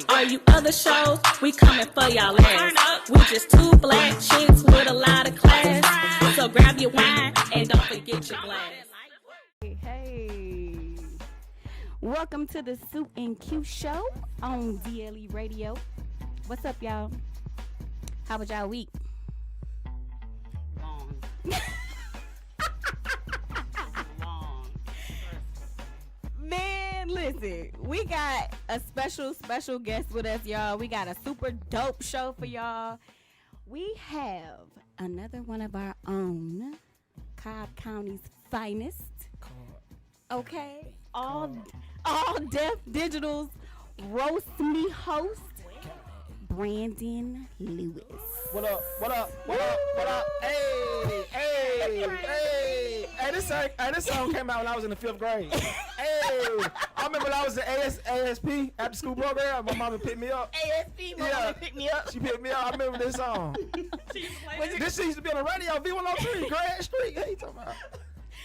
All you other shows, we coming for y'all ass. We just two black chicks with a lot of class. So grab your wine and don't forget your glass. Hey, welcome to the Suit and Q show on DLE Radio. What's up, y'all? How was y'all week? Man, listen, we got a special guest with us, y'all. We got a super dope show for y'all. We have another one of our own, Cobb County's finest. Okay, all Deaf Digital's roast me host, Brandon Lewis. What up? Hey, this song came out when I was in the 5th grade. Hey, I remember when I was in ASP, after school program, my mama picked me up. ASP, mama picked me up. She picked me up. I remember this song. This shit used to be on the radio, V103, Grand Street. Hey, you talking about?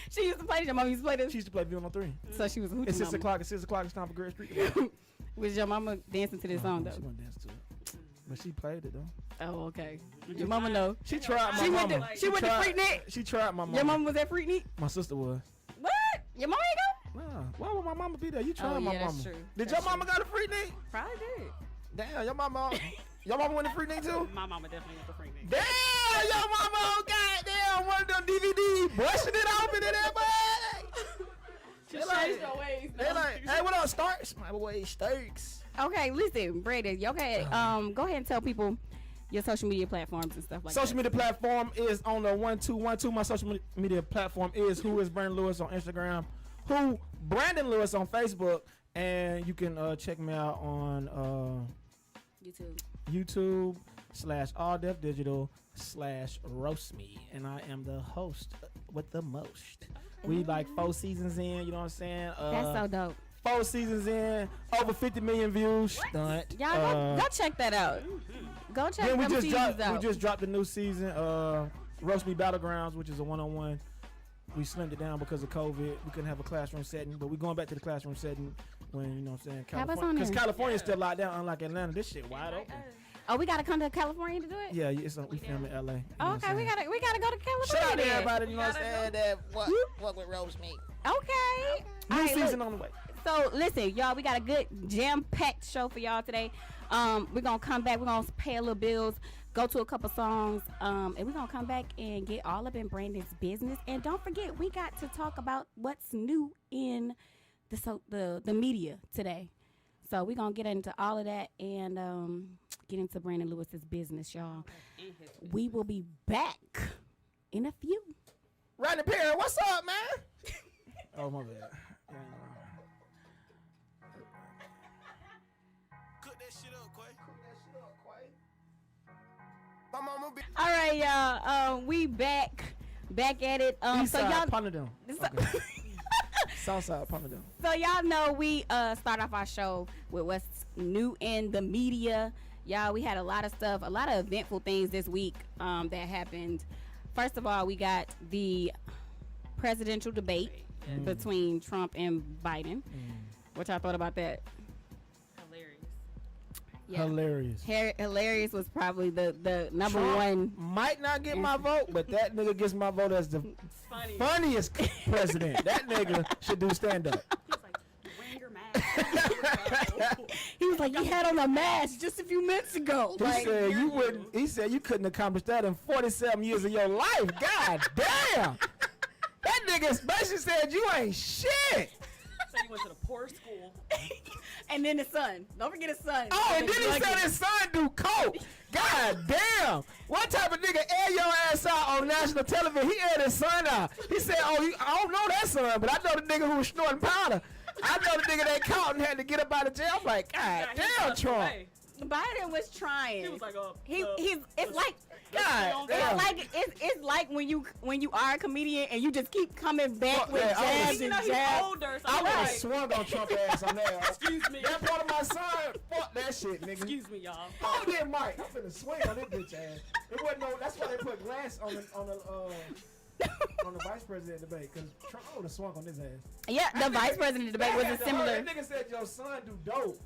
She used to play this. Your mama used to play this? She used to play V103. So she was a hoochie It's 6 mama. o'clock. It's 6 o'clock. It's time for Grand Street. Was your mama dancing to this song, though? She wasn't dance to it. But she played it, though. Oh, okay. Your mama know. She tried my mama. She went to Freaknik? She tried my mama. Your mama was at Freaknik? My sister was. What? Your mama ain't go? Nah, why would my mama be there? You tried my that's mama. true. Did That's your mama go to Freaknik? Probably did. Damn, your mama went to Freaknik too? My mama definitely went to Freaknik. Damn, your mama, goddamn, one of them DVD, busting it open in that bag. She changed her ways. They like, hey, what up, Starks? My boy, Starks. Okay, listen, Brandon, go ahead and tell people your social media platforms and stuff like that. Social media platform is on the 1212. My social media platform is Who is Brandon Lewis on Instagram, Who Brandon Lewis on Facebook, and you can check me out on YouTube / Deaf Digital / Roast Me, and I am the host with the most. We like 4 seasons in, you know what I'm saying? That's so dope. 4 seasons in, over 50 million views. Stunt. Y'all go check that out. Go check Then them seasons out. we just dropped a new season, Roast Me Battlegrounds, which is a one-on-one. We slimmed it down because of COVID. We couldn't have a classroom setting, but we're going back to the classroom setting when, you know what I'm saying, California. Because California's still locked down, unlike Atlanta. This shit wide open. Oh, we gotta come to California to do it? Yeah, we film in LA. Okay, we gotta go to California. Shout out to then. everybody, you know what I'm saying, that what with Roast Me. Okay. New All right, season look. on the way. So listen, y'all, we got a good jam-packed show for y'all today. We're gonna come back. We're gonna pay a little bills, go to a couple songs, and we're gonna come back and get all up in Brandon's business. And don't forget, we got to talk about what's new in the media today. So we're gonna get into all of that and get into Brandon Lewis's business, y'all. We will be back in a few. Rodney Perry, what's up, man? Oh, my bad. Cook that shit up, Quay. All right, y'all. We back at it. So y'all, Ponadum. Southside Ponadum. So y'all know we start off our show with what's new in the media. Y'all, we had a lot of stuff, a lot of eventful things this week that happened. First of all, we got the presidential debate between Trump and Biden. What y'all thought about that? Hilarious. Yeah. Hilarious was probably the number Trump one. Might not get my vote, but that nigga gets my vote as the funniest president. That nigga should do stand-up. Wearing your mask. He was like, you had on a mask just a few minutes ago. He said you couldn't accomplish that in 47 years of your life. God damn. That nigga basically said you ain't shit. So you went to the poor school. And then his son. Don't forget his son. Oh, and then he said his son do coke. God damn. What type of nigga air your ass out on national television? He aired his son out. He said, I don't know that son, but I know the nigga who was snorting powder. I know the nigga that caught and had to get up out of jail. I'm like, God damn, Trump. Biden was trying. He was like, it's like God damn. it's like when you are a comedian and you just keep coming back with jabs and he's jabs. older, so I would have like, swung on Trump ass on that. excuse me. That part of my son, fuck that shit, nigga. Excuse me, y'all. Hold it, Mike. I'm finna swing on this bitch ass. It wasn't no. That's why they put glass on the vice president debate, because Trump would have swung on his ass. Yeah, the vice president debate was a similar. That nigga said your son do dope.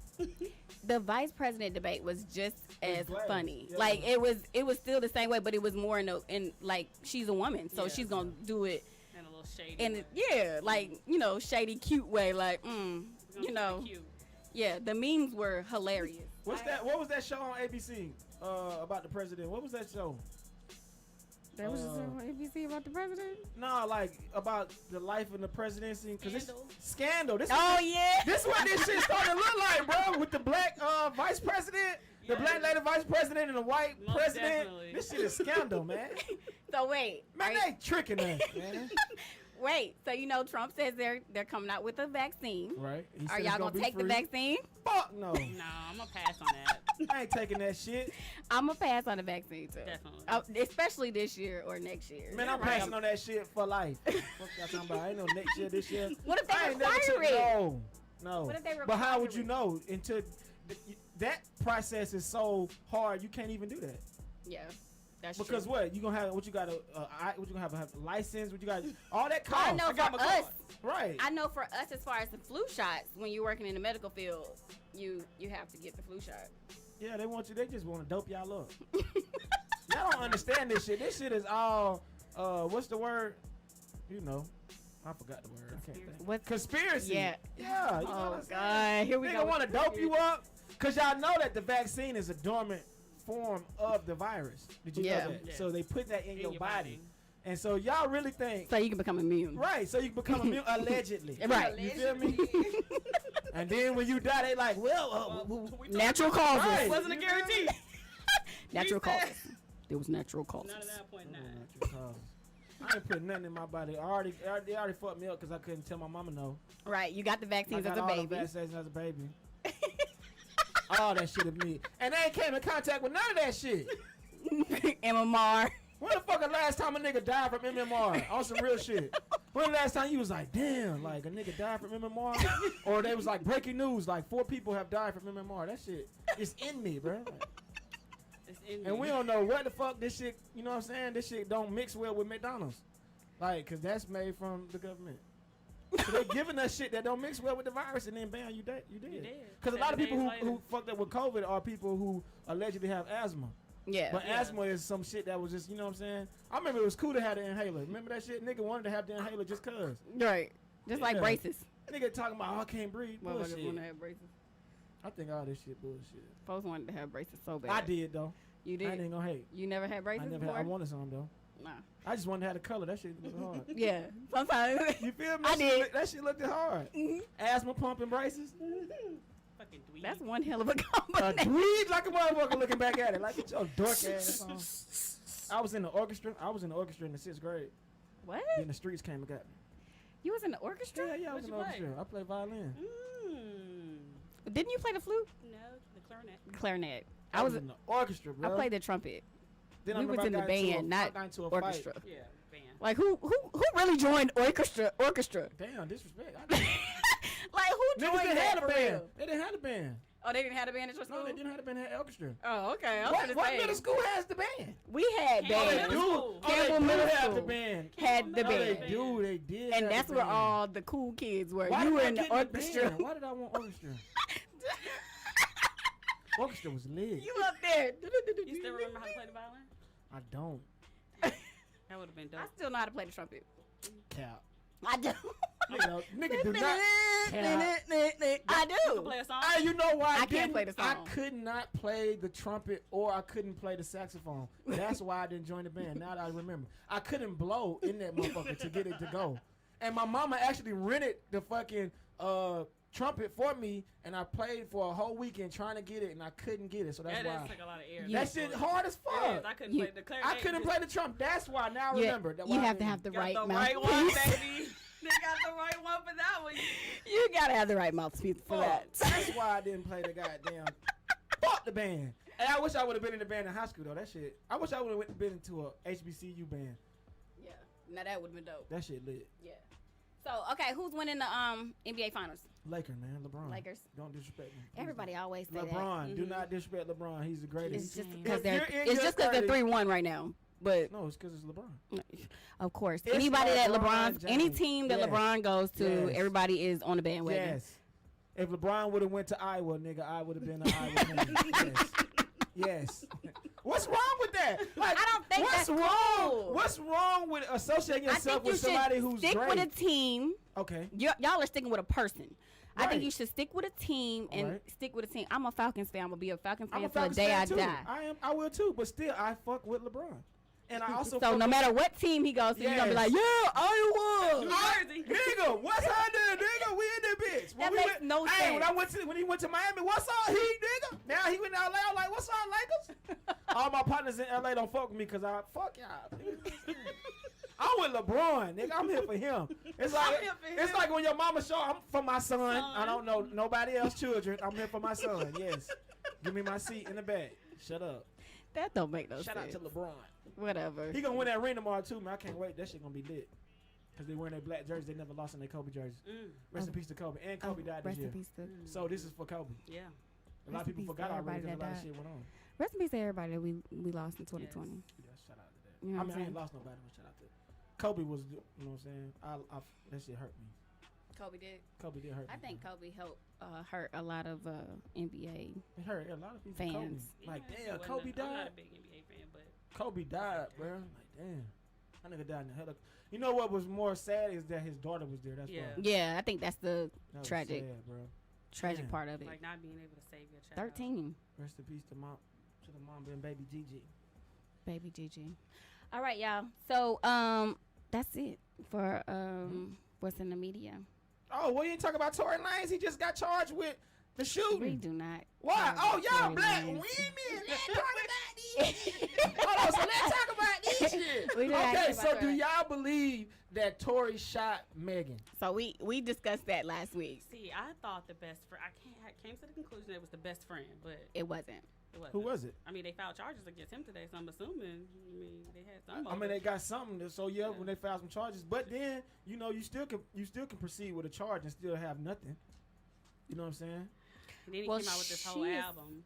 The vice president debate was just as hilarious. funny. Yeah. Like it was still the same way, but it was more in like she's a woman, so Yeah. she's gonna do it And a little shady. in way. yeah, like shady, cute way. Like We're gonna keep it cute. yeah. The memes were hilarious. What's that? What was that show on ABC about the president? What was that show? There was just on ABC about the president. No, like about the life of the presidency. Cause it's Scandal. scandal. This Oh is, yeah. this is what this shit started to look like, bro. With the black vice president, the Yeah. black lady vice president, and the white Most president. definitely. This shit is scandal, man. So wait, Man, are- they tricking us, man. wait. So Trump says they're coming out with a vaccine. Right? He Are said y'all it's gonna be take the free. vaccine? Fuck no. No, I'm gonna pass on that. I ain't taking that shit. I'm gonna pass on the vaccine too. Definitely. Especially this year or next year. Man, I'm passing on that shit for life. Fuck y'all talking about? Ain't no next year, this year. What if they I ain't never require took- it? No. What if they But how require would you it? know until that process is so hard? You can't even do that. Yeah, that's Because true. what you gonna have? What you got to? What you gonna have a license? What you got? All that cost. I know got for my us. card. Right. I know for us, as far as the flu shots, when you're working in the medical field, you have to get the flu shot. Yeah, they want you. They just want to dope y'all up. Y'all don't understand this shit. This shit is all. What's the word? You know, I forgot the word. I can't think. What? Conspiracy. Yeah. Yeah. You know what Oh I'm saying? God, here we Nigga go. want to dope you up because y'all know that the vaccine is a dormant form of the virus. Did you Yeah. know that? Yeah. So they put that in your body. And so y'all really think, So you can become immune. right, so you can become immune allegedly. Right. You feel me? And then when you die, they like, well, Natural causes. Right. It wasn't a guarantee. Natural We said- causes. There was natural causes. Not at that point. Nah. I ain't put nothing in my body. They already fucked me up because I couldn't tell my mama no. Right. You got the I vaccines got as a all the baby. vaccines as a baby. All that shit of me. And they ain't came in contact with none of that shit. MMR. When the fuck the last time a nigga died from MMR? On some real shit. When the last time you was like, damn, like a nigga died from MMR? Or they was like breaking news, like 4 people have died from MMR. That shit is in me, bro. It's in And me. we don't know what the fuck this shit, you know what I'm saying? This shit don't mix well with McDonald's. Like, cause that's made from the government. So they giving us shit that don't mix well with the virus, and then bam, you dead. You You did. did. Cause a lot of 7 people days who later. fucked up with COVID are people who allegedly have asthma. Yeah. But Yeah. asthma is some shit that was just, you know what I'm saying? I remember it was cool to have the inhaler. Remember that shit? Nigga wanted to have the inhaler just cause. Right. Just like Yeah. braces. Nigga talking about, oh, I can't breathe. Motherfuckers want to Bullshit. have braces. I think all this shit bullshit. Folks wanted to have braces so bad. I did though. You I did. ain't gonna hate. You never had braces I never before? had, I wanted some though. Nah. I just wanted to have the color. That shit was hard. Yeah. Sometimes. You feel me? I That shit did. look- That shit looked hard. Mhm. Asthma pumping braces. Fucking dweeb. That's one hell of a A combination. dweeb like a motherfucker looking back at it. Like, get your dork ass on. I was in the orchestra. I was in the orchestra in the 6th grade. What? Then the streets came and got me. You was in the orchestra? Yeah, I was What'd in you the play? orchestra. I played violin. Didn't you play the flute? No, the clarinet. Clarinet. I was in the orchestra, bro. I played the trumpet. Then I we was remember in I the got into band, a- not I got into a orchestra. Fight. Yeah, band. Like who really joined orchestra? Damn, disrespect. Like who Niggas joined didn't that have a for band. real? They didn't have a band. Oh, they didn't have a band at your school? No, they didn't have a band. They had orchestra. Oh, okay. I was What, gonna what say. middle school has the band? We had Campbell bands. Middle School. Campbell they do Middle have the School band. had the No, they band. do. They did. And have that's the where band. all the cool kids were. Why You did were I in the get orchestra. band? Why did I want orchestra? Orchestra was lit. You up there. You still remember how to play the violin? I don't. That would have been dope. I still know how to play the trumpet. Cap. I do. Nigga do not. I You do. can play a song? Hey, you know why I can't didn't- play the I song. could not play the trumpet or I couldn't play the saxophone. That's why I didn't join the band. Now that I remember, I couldn't blow in that motherfucker to get it to go. And my mama actually rented the fucking trumpet for me, and I played for a whole weekend trying to get it, and I couldn't get it. So that's That why. does take a lot of air. That shit hard as It fuck. is. I couldn't You- play the clarinet. I couldn't play the trumpet. That's why. Now I Yeah, remember. That you why I have to didn't- have the Got right the mouthpiece. right one, baby. They got the right one for that one. You gotta have the right mouthpiece for Fuck. that. That's why I didn't play the goddamn. Fuck the band. And I wish I would have been in the band in high school though. That shit. I wish I would have been into a HBCU band. Yeah. Now that would have been dope. That shit lit. Yeah. So okay, who's winning the NBA Finals? Laker, man. LeBron. Lakers. Don't disrespect him. Please Everybody always say don't. that. LeBron. Do Mhm. not disrespect LeBron. He's the greatest. It's just If because they're you're in it's your just because they're 30s 3-1 right now. But No, it's because it's LeBron. of course, It's anybody that LeBron any James. team that Yes. LeBron goes to, Yes. everybody is on the bandwagon. Yes. If LeBron would have went to Iowa, nigga, I would have been an Iowa man. Yes. What's wrong with that? Like, I don't think what's that's wrong? cool. What's wrong with associating I yourself think you with somebody should who's stick great? with a team. Okay. Y'all are sticking with a person. I Right. think you should stick with a team and Right. stick with a team. I'm a Falcons fan. I'm gonna be a Falcons fan I'm a till the Falcons day fan I too. die. I will too, but still, I fuck with LeBron. And I also So fuck no with- matter what team he goes to, you're gonna be like, Yes. yeah, Iowa. Nigga, what's happening, nigga? We in the bitch. That makes no Hey, sense. when he went to Miami, what's up, nigga? Now he went to LA. I'm like, what's up, Lakers? All my partners in LA don't fuck with me because I fuck y'all. I'm with LeBron, nigga. I'm here for him. It's like here for it's him. like when your mama show. I'm for my son. I don't know nobody else children. I'm here for my son. Yes. Give me my seat in the back. Shut up. That don't make no Shout sense. out to LeBron. Whatever. He gonna win that ring tomorrow too, man. I can't wait. That shit gonna be lit. Cause they wearing their black jerseys. They never lost in their Kobe jerseys. Rest in peace to Kobe. And Kobe died this Rest year. in peace to So this is for Kobe. Yeah. A lot Rest of in people peace to forgot already everybody because a that lot of died. shit went on. Rest in peace to everybody that we lost in 2020. Yeah, shout out to that. You know I what mean, I'm I ain't saying? lost nobody, but shout out to Kobe was, you know what I'm saying? That shit hurt me. Kobe did. Kobe did hurt me. I think Kobe helped hurt a lot of NBA. It hurt a lot of people. Fans. Kobe. Like, Yeah, damn, Kobe I'm not died. a big NBA fan, but Kobe died, bro. Like, damn. That nigga died in the helicopter. You know what was more sad is that his daughter was there. That's Yeah. why. Yeah, I think that's the That was tragic sad, bro. tragic Damn. part of it. like not being able to save your child. 13, Rest in peace to the mom and baby Gigi. baby Gigi. All right, y'all. So that's it for what's in the media. Oh, well, you ain't talking about Tory Lanez. He just got charged with the We shooting. do not. Why? care Oh, about y'all Tory black Lanez. women. Let's talk about this. Hold on, so let's talk about this shit. We do not care Okay, about so Tory do Lanez. y'all believe that Tory shot Megan? So we discussed that last week. See, I thought the best friend. I came to the conclusion it was the best friend, but It wasn't. it wasn't. Who was it? I mean, they filed charges against him today, so I'm assuming. I mean, they had some. I mean, they got something. So yeah, when they filed some charges, but then you know you still can proceed with a charge and still have nothing. You know what I'm saying? And then he Well, came out with this whole she is- album.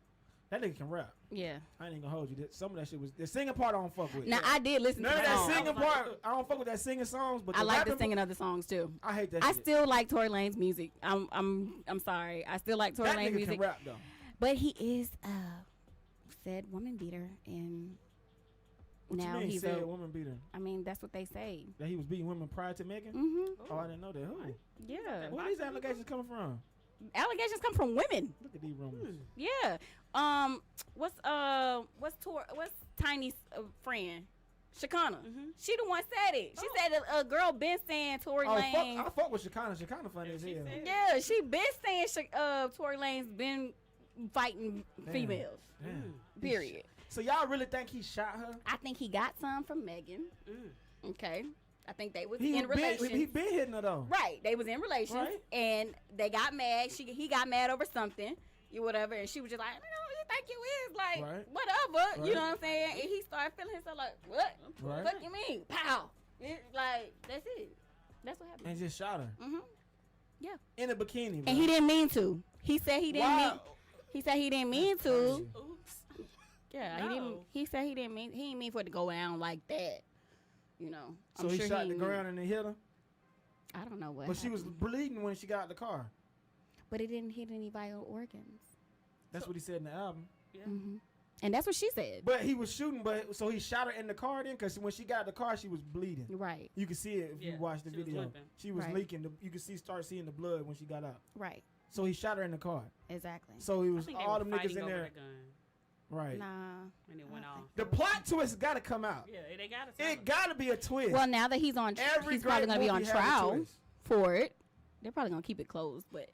That nigga can rap. Yeah. I ain't gonna hold you. Some of that shit was the singing part. I don't fuck with. Now I did listen None to of the that song. singing part. I don't fuck with that singing songs. But I like the rapping singing of the songs too. I hate that. I shit. still like Tory Lanez music. I'm sorry. I still like Tory that Lanez nigga music. can rap though. But he is said woman beater, and What now you mean? he's Said a. woman beater. I mean, that's what they say. That he was beating women prior to Megan. Mm-hmm. Oh, I didn't know that. Who? Yeah. Where these allegations coming from? Allegations come from women. Look at these rumors. Yeah. What's Tiny's friend? Shakana. She the one said it. She said that a girl been saying Tory Oh, Lanez. I fuck with Shekinah. Shekinah funny as hell. Yeah, she been saying Tory Lanez been fighting Damn. females. Damn. Period. So y'all really think he shot her? I think he got some from Megan. Okay. I think they was He in relations. he been hitting her though. Right. They was in relations. Right. And they got mad. He got mad over something. Whatever. And she was just like, you think you is? Like, Right. whatever. Right. You know what I'm saying? And he started feeling himself like, what? Right. What you mean? Pow. Like, that's it. That's what happened. And just shot her Yeah. in a bikini. Bro. And he didn't mean to. He said he didn't Why? mean. He said he didn't mean to. crazy. Oops. Yeah, No. he didn't. He said he didn't mean. He didn't mean for it to go down like that. You know. So he shot the ground and then hit her. I don't know what. But she was happened. bleeding when she got out the car. But it didn't hit any vital organs. That's what he said in the album. Yeah. And that's what she said. But he was shooting, so he shot her in the car then, because when she got out the car, she was bleeding. Right. You can see it if you Yeah, watch the she was video. limping. She was Right. leaking. You could start seeing the blood when she got out. Right. So he shot her in the car. Exactly. So he I was think they all were them niggas fighting in over there. the gun, Right. Nah. and it went off. The plot twist got to come out. Yeah, they got to. It got to be a twist. Well, now that he's on, Every he's probably great gonna be on movie has a trial twist. for it. They're probably gonna keep it closed, but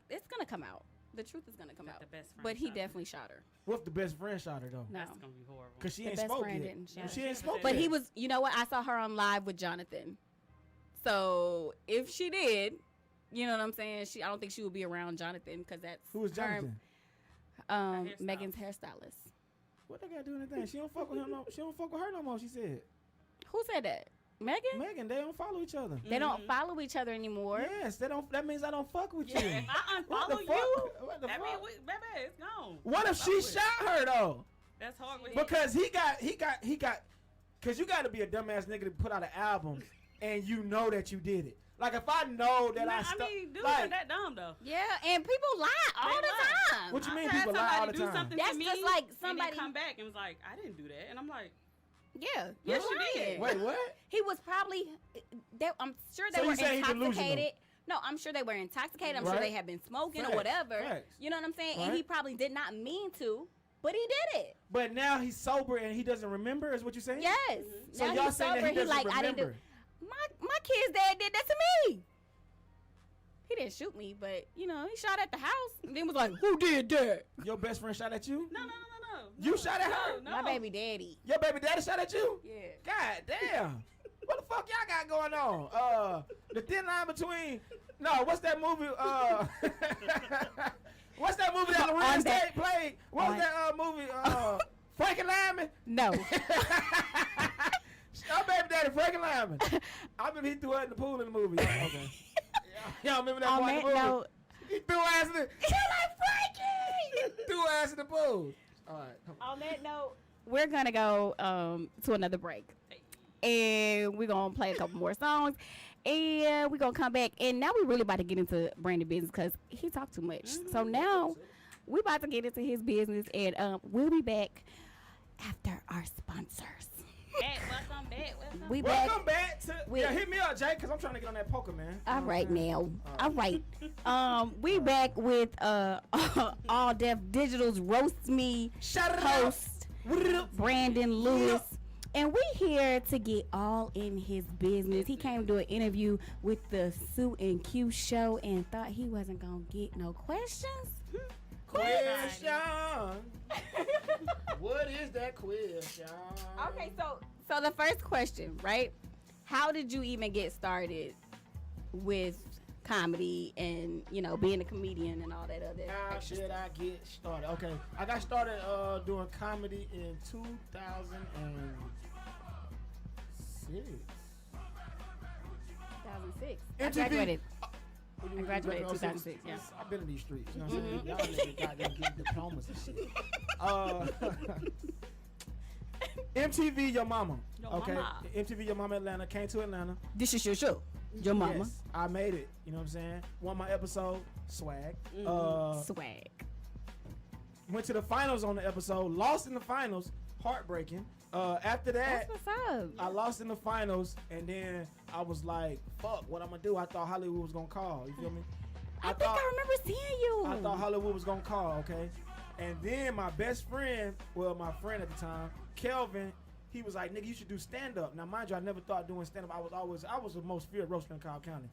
it's gonna come out. The truth is gonna come out. The best friend But he shot her. definitely shot her. What if the best friend shot her, though? No. That's gonna be horrible. Because she The ain't best spoke friend yet. didn't shoot She her. ain't spoke But yet. he was, you know what? I saw her on live with Jonathan. So if she did, you know what I'm saying? I don't think she would be around Jonathan because that's Who was her, Jonathan? hairstylist. Megan's hairstylist. What they got to do anything? She don't fuck with him. She don't fuck with her no more, she said. Who said that? Megan? Megan, they don't follow each other. They don't follow each other anymore. Yes, they don't. That means I don't fuck with Yeah, you. if I What the unfollow fuck? you, What the I mean, fuck? baby, it's gone. What if she shot her though? That's hard. With Because he got. Because you got to be a dumbass nigga to put out an album and you know that you did it. Like if I know that I I mean, dudes like, are that dumb though. Yeah, and people lie all the time. What you mean I've had people lie all the somebody do time? something That's to me, just like and somebody- then come back and was like, I didn't do that, and I'm like, Yeah, Yes, you're you did. lying. Wait, what? He was probably. I'm sure they So you were saying he delusional? intoxicated. No, I'm sure they were intoxicated. I'm sure Right. they had been smoking Facts. or whatever. Facts. You know what I'm saying? Right. And he probably did not mean to, but he did it. But now he's sober and he doesn't remember. Is what you're saying? Yes. So Now y'all he's saying that sober. he doesn't like, I didn't do. remember? My kid's dad did that to me. He didn't shoot me, but you know he shot at the house and then was like, "Who did that?" Your best friend shot at you? no. You shot at her? No. My baby daddy. Your baby daddy shot at you? Yeah. God damn. What the fuck y'all got going on? The thin line between. No, what's that movie? What's that movie that Lorenz Tate played? What was that movie? Frankie Lyman? No. Your baby daddy, Frankie Lyman. I remember he threw her in the pool in the movie. Okay. Y'all remember that On part in that the movie? note, He threw her ass in the. He like Frankie. Threw her ass in the pool. All right. Come on. on that note, we're gonna go to another break, and we're gonna play a couple more songs, and we're gonna come back. And now we're really about to get into Brandon business because he talked too much. So now we're about to get into his business, and we'll be back after our sponsors. Welcome back. We Welcome back to. We- Yeah, hit me up, Jay, because I'm trying to get on that poker, man. All right now. All right. We right. back with All Deaf Digital's Roast Me Shut it up. host Brandon Lewis. And we here to get all in his business. He came to an interview with the Sue and Q show and thought he wasn't gonna get no questions. Question. What is that question? Okay, so the first question, right? How did you even get started with comedy and being a comedian and all that other How extra did stuff? I get started? Okay, I got started doing comedy in 2006. 2006. I MTV. graduated. What I graduated in 2006, yeah. I've been in these streets. You know what I'm saying? Y'all niggas got them getting diplomas and shit. MTV Your Mama. Your Okay. Mama. MTV Your Mama Atlanta. Came to Atlanta. This is your show. Your mama. Yes, I made it. You know what I'm saying? Won my episode. Swag. Swag. Went to the finals on the episode. Lost in the finals. Heartbreaking. After that, That's what's up. I lost in the finals, and then I was like, "Fuck, what I'm gonna do?" I thought Hollywood was gonna call. You feel me? I think I remember seeing you. I thought Hollywood was gonna call. Okay, and then my best friend, well, my friend at the time, Kelvin, he was like, "Nigga, you should do stand up." Now, mind you, I never thought doing stand up. I was the most feared roaster in Cobb County.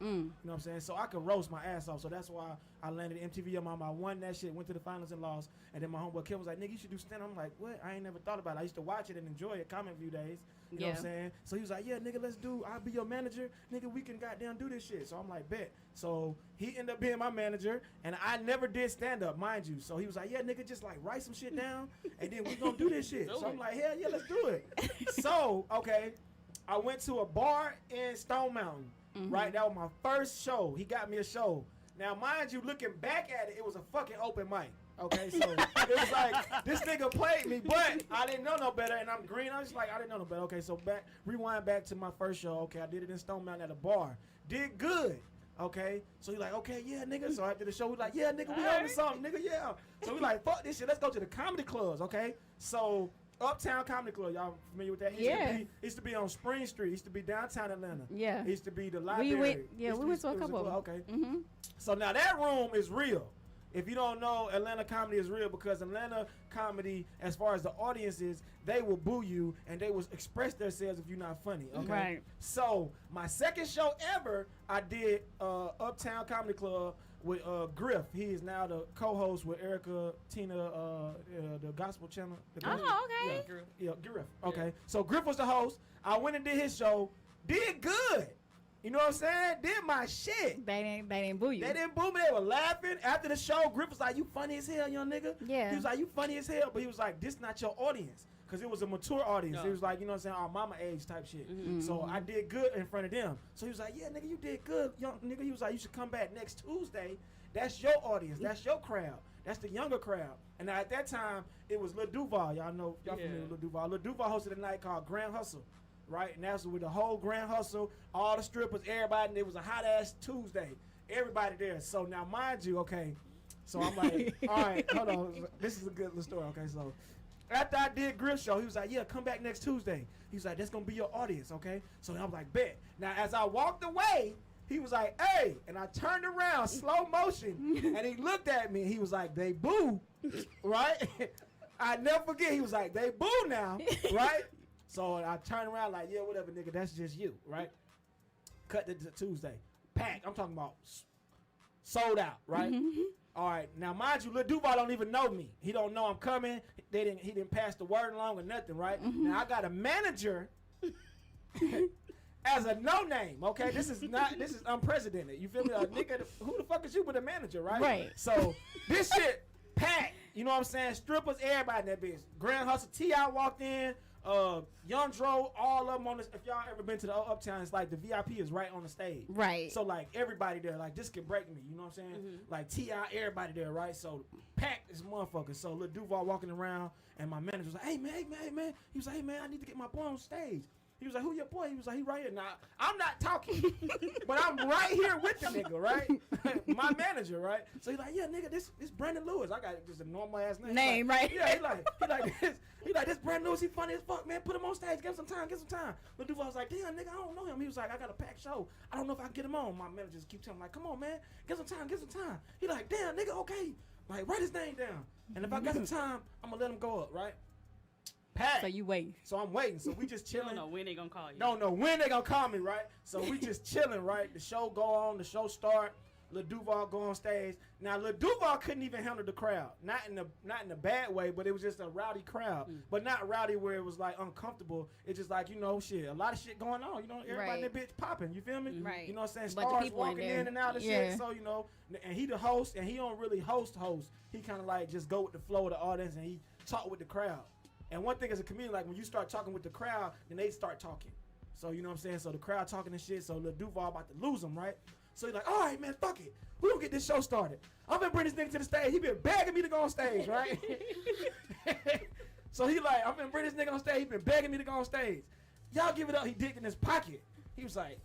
You know what I'm saying? So I could roast my ass off. So that's why I landed at MTV Your Mama. I won that shit, went to the finals and lost. And then my homeboy Kim was like, "Nigga, you should do stand up." I'm like, "What? I ain't never thought about it. I used to watch it and enjoy it, Comic View days." You know what I'm saying? So he was like, "Yeah, nigga, let's do. I'll be your manager. Nigga, we can goddamn do this shit." So I'm like, "Bet." So he ended up being my manager, and I never did stand up, mind you. So he was like, "Yeah, nigga, just like write some shit down, and then we gonna do this shit." So I'm like, "Hell yeah, let's do it." So okay, I went to a bar in Stone Mountain. Right, that was my first show. He got me a show. Now, mind you, looking back at it, it was a fucking open mic. Okay, so it was like this nigga played me, but I didn't know no better, and I'm green. I was like, I didn't know no better. Okay, so rewind back to my first show. Okay, I did it in Stone Mountain at a bar. Did good. Okay, so he like, okay, yeah, nigga. So after the show, we like, yeah, nigga, we on to something, nigga, yeah. So we like, fuck this shit. Let's go to the comedy clubs. Okay, so. Uptown Comedy Club, y'all familiar with that? It used to be on Spring Street. It used to be downtown Atlanta. Yeah. It used to be the library. We went to a couple of them. Okay. So now that room is real. If you don't know, Atlanta comedy is real because Atlanta comedy, as far as the audience is, they will boo you and they will express themselves if you're not funny. Okay. Right. So my second show ever, I did Uptown Comedy Club with Griff. He is now the co-host with Erica Tina, the Gospel Channel. The Gospel, okay. Yeah, Griff. Okay. So Griff was the host. I went and did his show. Did good. You know what I'm saying? Did my shit. They didn't boo you. They didn't boo me. They were laughing. After the show, Griff was like, "You funny as hell, young nigga." Yeah. He was like, "You funny as hell," but he was like, "This not your audience." Because it was a mature audience. Yeah. He was like, you know what I'm saying, our mama age type shit. So I did good in front of them. So he was like, "Yeah, nigga, you did good, young nigga." He was like, "You should come back next Tuesday. That's your audience. That's your crowd. That's the younger crowd." And at that time, it was Lil Duval. Y'all know, y'all familiar with Lil Duval. Lil Duval hosted a night called Grand Hustle. right? And that's with the whole Grand Hustle, all the strippers, everybody. And it was a hot ass Tuesday. Everybody there. So now, mind you, okay. So I'm like, all right, hold on. This is a good little story. Okay, so after I did Grip Show, he was like, yeah, come back next Tuesday. He was like, that's gonna be your audience, okay? So I was like, bet. Now as I walked away, he was like, hey, and I turned around, slow motion, and he looked at me and he was like, they boo, right? I never forget, he was like, they boo now, right? So I turned around like, yeah, whatever, nigga, that's just you, right? Cut to Tuesday. Packed, I'm talking about sold out, right? All right, now mind you, Lil Duval don't even know me. He don't know I'm coming. He didn't pass the word along or nothing, right? Now I got a manager as a no name, okay? This is unprecedented. You feel me? A nigga, who the fuck is you with a manager, right? Right. So this shit packed. You know what I'm saying? Strippers, everybody in that bitch. Grand Hustle, T.I. walked in. Young Dro, all of them on this. If y'all ever been to the Uptown, it's like the VIP is right on the stage. Right. So like everybody there, like this can break me. You know what I'm saying? Like T.I., everybody there, right? So packed this motherfucker. So Lil Duval walking around, and my manager was like, hey man. He was like, hey man, I need to get my boy on stage. He was like, who your boy? He was like, he right here. Now, I'm not talking, but I'm right here with the nigga, right? My manager, right? So he's like, yeah, nigga, this Brandon Lewis. I got just a normal ass name. Right? Yeah, he like this Brandon Lewis, he funny as fuck, man. Put him on stage, give him some time. But Duval was like, damn, nigga, I don't know him. He was like, I got a packed show. I don't know if I can get him on. My manager just keep telling him, like, come on, man, give some time. He like, damn, nigga, okay. Like, write his name down. And if I got some time, I'm gonna let him go up, right? Packed. So you wait. So I'm waiting. So we just You chilling. don't know when they gonna call you. Don't know when they gonna call me, right? So we just chilling, right? The show go on, the show start. Lil Duval go on stage. Now Lil Duval couldn't even handle the crowd, not in the bad way, but it was just a rowdy crowd, but not rowdy where it was like uncomfortable. It's just like, you know, shit, a lot of shit going on. You know, everybody in that bitch popping. You feel me? Right. You know what I'm saying? Bunch of Stars people walking in and out of Yeah. shit. So you know, and he the host, and he don't really host. He kind of like just go with the flow of the audience, and he talk with the crowd. And one thing as a comedian, like when you start talking with the crowd, then they start talking. So you know what I'm saying? So the crowd talking and shit. So Lil Duval about to lose him, right? So he's like, all right, man, fuck it. We gonna get this show started. I'm gonna bring this nigga to the stage. He been begging me to go on stage, right? So he like, I'm gonna bring this nigga on stage. He been begging me to go on stage. Y'all give it up. He digged in his pocket. He was like,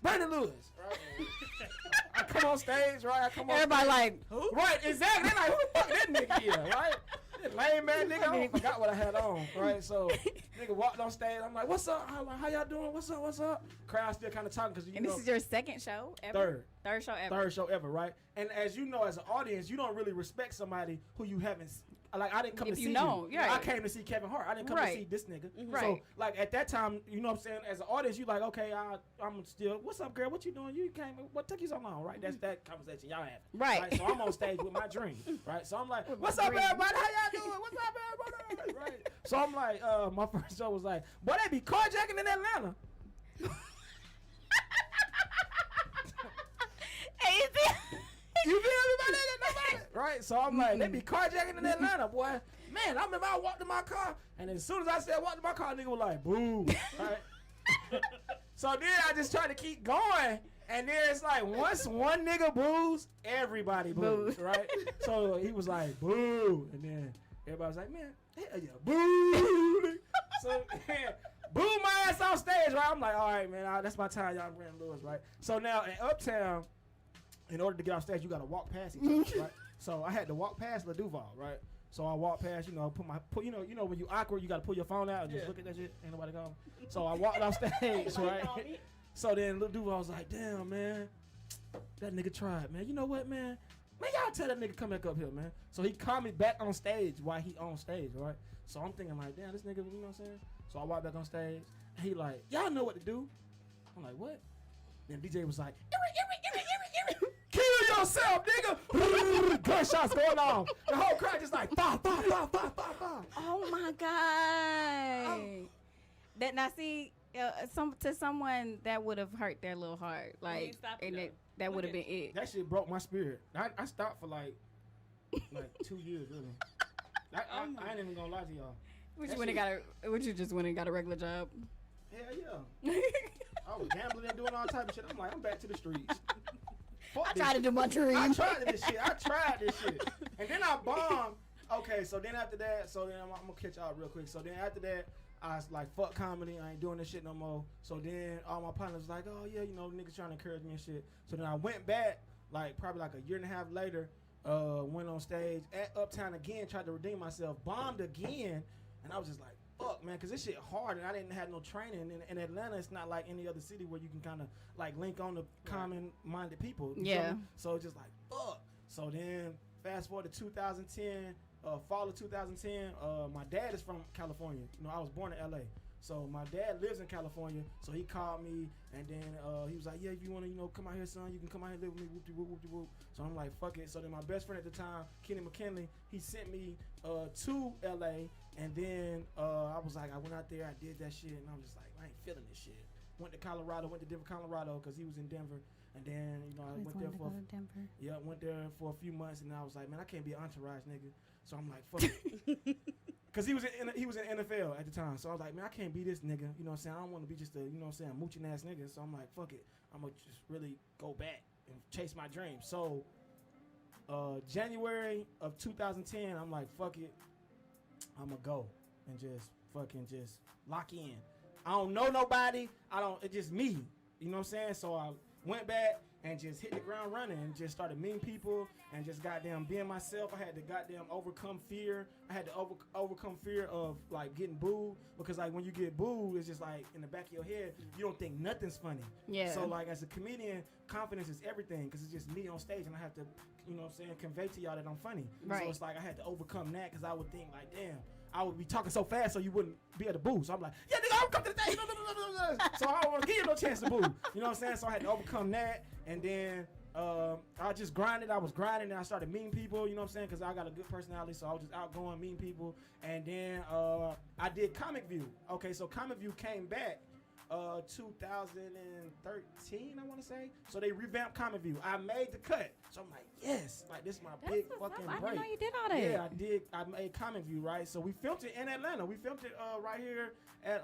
Brandon Lewis, right? I come on stage, right? I come on Everybody stage. like, Who? Right, exactly. They like, who the fuck that nigga is, right? That lame man nigga, I forgot what I had on, right? So, nigga walked on stage. I'm like, what's up? How y'all doing? What's up? Crowd still kind of talking because you and know. this is your second show ever? Third show ever. Third show ever, right? And as you know, as an audience, you don't really respect somebody who you haven't. Like I didn't come If to you see know, you. right. I came to see Kevin Hart. I didn't come to see this nigga. Right. So like at that time, you know what I'm saying? As an audience, you like, okay, I'm still. What's up, girl? What you doing? You came. What took you so long? Right. That's that conversation y'all having. Right. So I'm on stage with my dream. Right. So I'm like, what's up, everybody? How y'all doing? What's up, everybody? Right. So I'm like, my first show was like, boy, they be carjacking in Atlanta. You feel me? Right? So I'm like, they be carjacking in Atlanta, boy. Man, I remember I walked in my car, and as soon as I said walked in my car, nigga was like, boo. Right? So then I just tried to keep going, and then it's like, once one nigga boos, everybody boos, right? So he was like, boo. And then everybody was like, man, hell yeah, boo. So, man, boo my ass on stage, right? I'm like, all right, man, that's my time, y'all Brandon Lewis, right? So now in Uptown, in order to get off stage, you got to walk past each other, right? So I had to walk past Lil Duval, right? So I walked past, you know, you know when you awkward, you got to pull your phone out and just look at that shit. Ain't nobody going. So I walked off stage, right? So then Lil Duval was like, damn, man, that nigga tried, man. You know what, man? Man, y'all tell that nigga come back up here, man. So he called me back on stage while he on stage, right? So I'm thinking like, damn, this nigga, you know what I'm saying? So I walked back on stage, and he like, y'all know what to do. I'm like, what? Then DJ was like, kill yourself, nigga. Gunshots going on. The whole crowd just like, bah. Oh my God. That now see, to someone that would have hurt their little heart, like, stopped and it, that would have been it. That shit broke my spirit. I stopped for like 2 years, really. I ain't even gonna lie to y'all. Would you just went and got a regular job? Hell yeah. I was gambling and doing all type of shit. I'm like, I'm back to the streets. I tried to do my dream. I tried this shit. And then I bombed. Okay, so then after that, I'm gonna catch y'all real quick. So then after that, I was like, fuck comedy. I ain't doing this shit no more. So then all my partners was like, oh yeah, you know, niggas trying to encourage me and shit. So then I went back, like probably like a year and a half later, went on stage at Uptown again, tried to redeem myself, bombed again, and I was just like, fuck, man, because this shit hard, and I didn't have no training. In Atlanta, it's not like any other city where you can kind of like link on to common-minded people. You feel me? So it's just like, fuck. So then fast forward to 2010, fall of 2010, my dad is from California. You know, I was born in LA. So my dad lives in California, so he called me, and then he was like, yeah, if you want to, you know, come out here, son, you can come out here and live with me, whoop-de-whoop, whoop-de-whoop. So I'm like, fuck it. So then my best friend at the time, Kenny McKinley, he sent me to LA, and then I was like, I went out there, I did that shit, and I was just like, I ain't feeling this shit. Went to Denver, Colorado, because he was in Denver, and then, you know, I went there went there for a few months, and I was like, man, I can't be an entourage nigga. So I'm like, fuck it. Because he was in NFL at the time. So I was like, man, I can't be this nigga. You know what I'm saying? I don't want to be just a, you know what I'm saying, mooching ass nigga. So I'm like, fuck it. I'm going to just really go back and chase my dream. So January of 2010, I'm like, fuck it. I'm going to go and just fucking just lock in. I don't know nobody. It's just me. You know what I'm saying? So I went back and just hit the ground running and just started meeting people and just goddamn being myself. I had to goddamn overcome fear. I had to overcome fear of like getting booed, because like when you get booed, it's just like in the back of your head, you don't think nothing's funny. Yeah. So like as a comedian, confidence is everything, because it's just me on stage and I have to, you know what I'm saying, convey to y'all that I'm funny. Right. So it's like I had to overcome that, because I would think like, damn, I would be talking so fast so you wouldn't be able to boo. So I'm like, yeah, nigga, I'm coming to the stage. So I don't want to give you no chance to boo. You know what I'm saying? So I had to overcome that. And then I just grinded. I was grinding, and I started meeting people. You know what I'm saying? Because I got a good personality, so I was just outgoing, meeting people. And then I did Comic View. Okay, so Comic View came back 2013, I want to say. So they revamped Comic View. I made the cut. So I'm like, yes, like this is my big fucking break. I didn't know you did all that. Yeah, I did. I made Comic View, right? So we filmed it in Atlanta. We filmed it right here at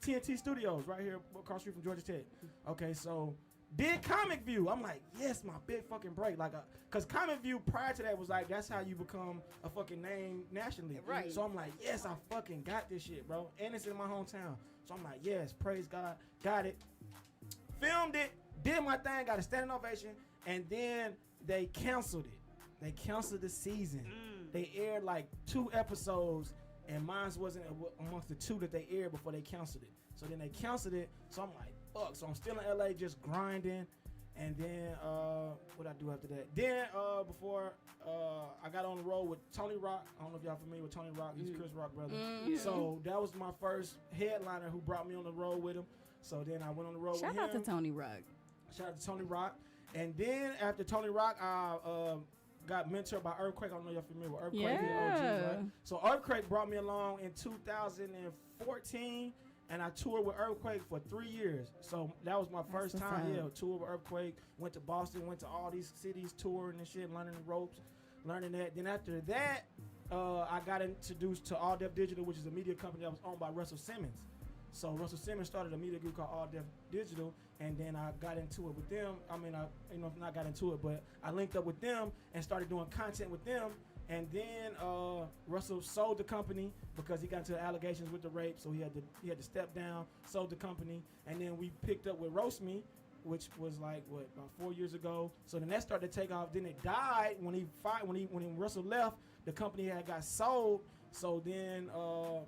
TNT Studios, right here across the street from Georgia Tech. Okay, so did Comic View. I'm like, yes, my big fucking break. Like, cause Comic View prior to that was like, that's how you become a fucking name nationally. Right. So I'm like, yes, I fucking got this shit, bro. And it's in my hometown. So I'm like, yes, praise God, got it. Filmed it, did my thing, got a standing ovation, and then they canceled it. They canceled the season. They aired like 2 episodes, and mine wasn't amongst the 2 that they aired before they canceled it. So then they canceled it. So I'm like, fuck. So I'm still in LA just grinding. And then what I do after that? Then before I got on the road with Tony Rock. I don't know if y'all familiar with Tony Rock. He's Chris Rock brother. So that was my first headliner who brought me on the road with him. So then I went on the road with him. Shout out to Tony Rock. Shout out to Tony Rock. And then after Tony Rock, I got mentored by Earthquake. I don't know if y'all familiar with Earthquake. Yeah. Right? So Earthquake brought me along in 2014, and I toured with Earthquake for 3 years. So that was my first time. Yeah, toured with Earthquake. Went to Boston, went to all these cities, touring and shit, learning the ropes, learning that. Then after that, I got introduced to All Def Digital, which is a media company that was owned by Russell Simmons. So Russell Simmons started a media group called All Def Digital, and then I got into it with them. I mean, not got into it, but I linked up with them and started doing content with them. And then Russell sold the company because he got into allegations with the rape, so he had to step down, sold the company, and then we picked up with Roast Me, which was like about 4 years ago. So then that started to take off. Then it died when Russell left. The company had got sold. So then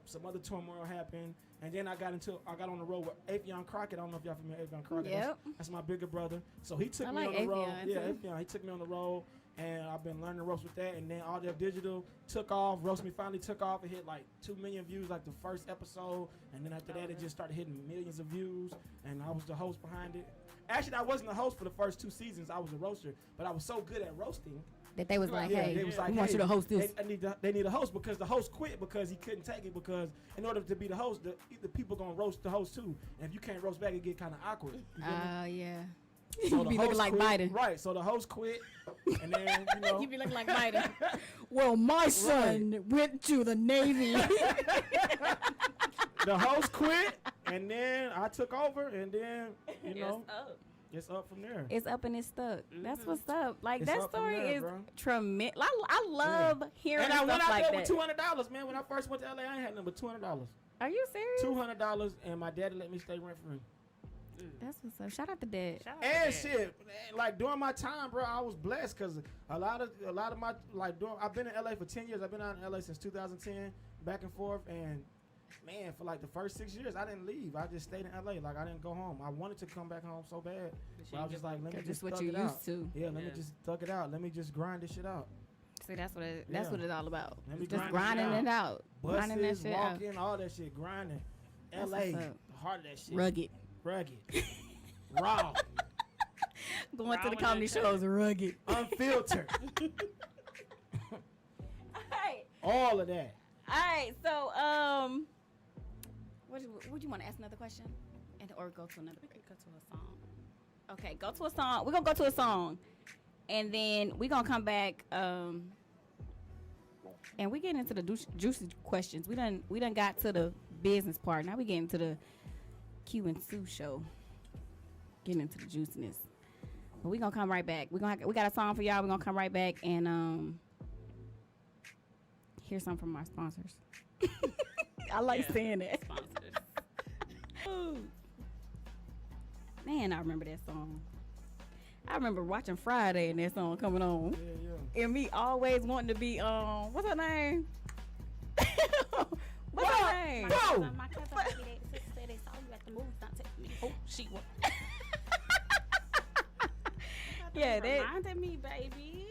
some other turmoil happened, and then I got on the road with Afion Crockett. I don't know if y'all familiar with Afion Crockett. Yep. That's my bigger brother. So he took me on the road. Yeah, Afion. He took me on the road, and I've been learning the ropes with that. And then All Def Digital took off. Roast Me finally took off. It hit like 2 million views like the first episode, and then after that it just started hitting millions of views. And I was the host behind it. Actually, I wasn't the host for the first 2 seasons. I was a roaster, but I was so good at roasting that they was like, hey, we want hey, you to host this. They need a host, because the host quit because he couldn't take it, because in order to be the host, the people going to roast the host too. And if you can't roast back, it get kind of awkward. Yeah. So you be looking like Biden. Right, so the host quit, and then, you know. You be looking like Biden. Well, my son went to the Navy. The host quit, and then I took over, and then, you know. It's up from there. It's up and it's stuck. That's what's up. Like, it's that story is tremendous. I love hearing and stuff like that. And I went out there with $200, man. When I first went to LA, I ain't had nothing but $200. Are you serious? $200, and my daddy let me stay rent free. That's what's up. Shout out to Dad. And shit, like during my time, bro, I was blessed because a lot of my I've been in LA for 10 years. I've been out in LA since 2010, back and forth, and man, for like the first 6 years, I didn't leave. I just stayed in LA. Like I didn't go home. I wanted to come back home so bad, but I was just like, let me just what thug you it used out. to. Yeah, let me just thug it out. Let me just grind this shit out. See, that's what it's all about. Let me Just grind this grinding it out. Grinding that Buses, shit out. walking, all that shit, grinding. That's LA, what's the up. heart of that shit. Rugged. Raw, Going to the Raw comedy and that shows, rugged. unfiltered, Alright. all of that. Alright, so would you want to ask another question? Or go to another break? Go to a song. Okay, go to a song. We're gonna go to a song. And then we're gonna come back, and we get into the juicy questions. We done got to the business part. Now we get into the Q and Sue show. Getting into the juiciness. But we gonna come right back. We got a song for y'all. We're gonna come right back and hear something from our sponsors. I like saying that. Sponsors. Ooh. Man, I remember that song. I remember watching Friday and that song coming on. Yeah. And me always wanting to be, what's her name? What's her name? Bro! My cousin said they saw you at the movies. Not taking me. Oh, she was. Yeah, that. Reminded me, baby.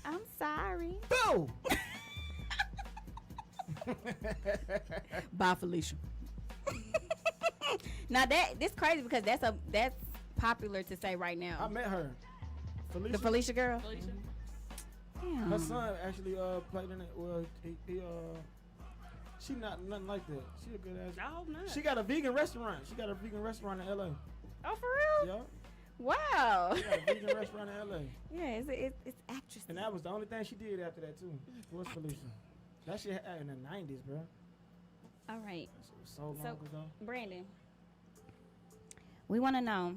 I'm sorry. Boo! Bye, Felicia. Now this crazy because that's popular to say right I now. met her. Felicia. The Felicia girl. Felicia. Damn. Her son actually played in it. Well, she not nothing like that. She a good ass. I hope not. She got a vegan restaurant. She got a vegan restaurant in LA. Oh, for real? Yeah. Wow. She got a vegan restaurant in LA. Yeah, it's actress. And that was the only thing she did after that too. Was Felicia. That shit in the 90s, bro. All right, That shit was so long ago. Brandon. We want to know.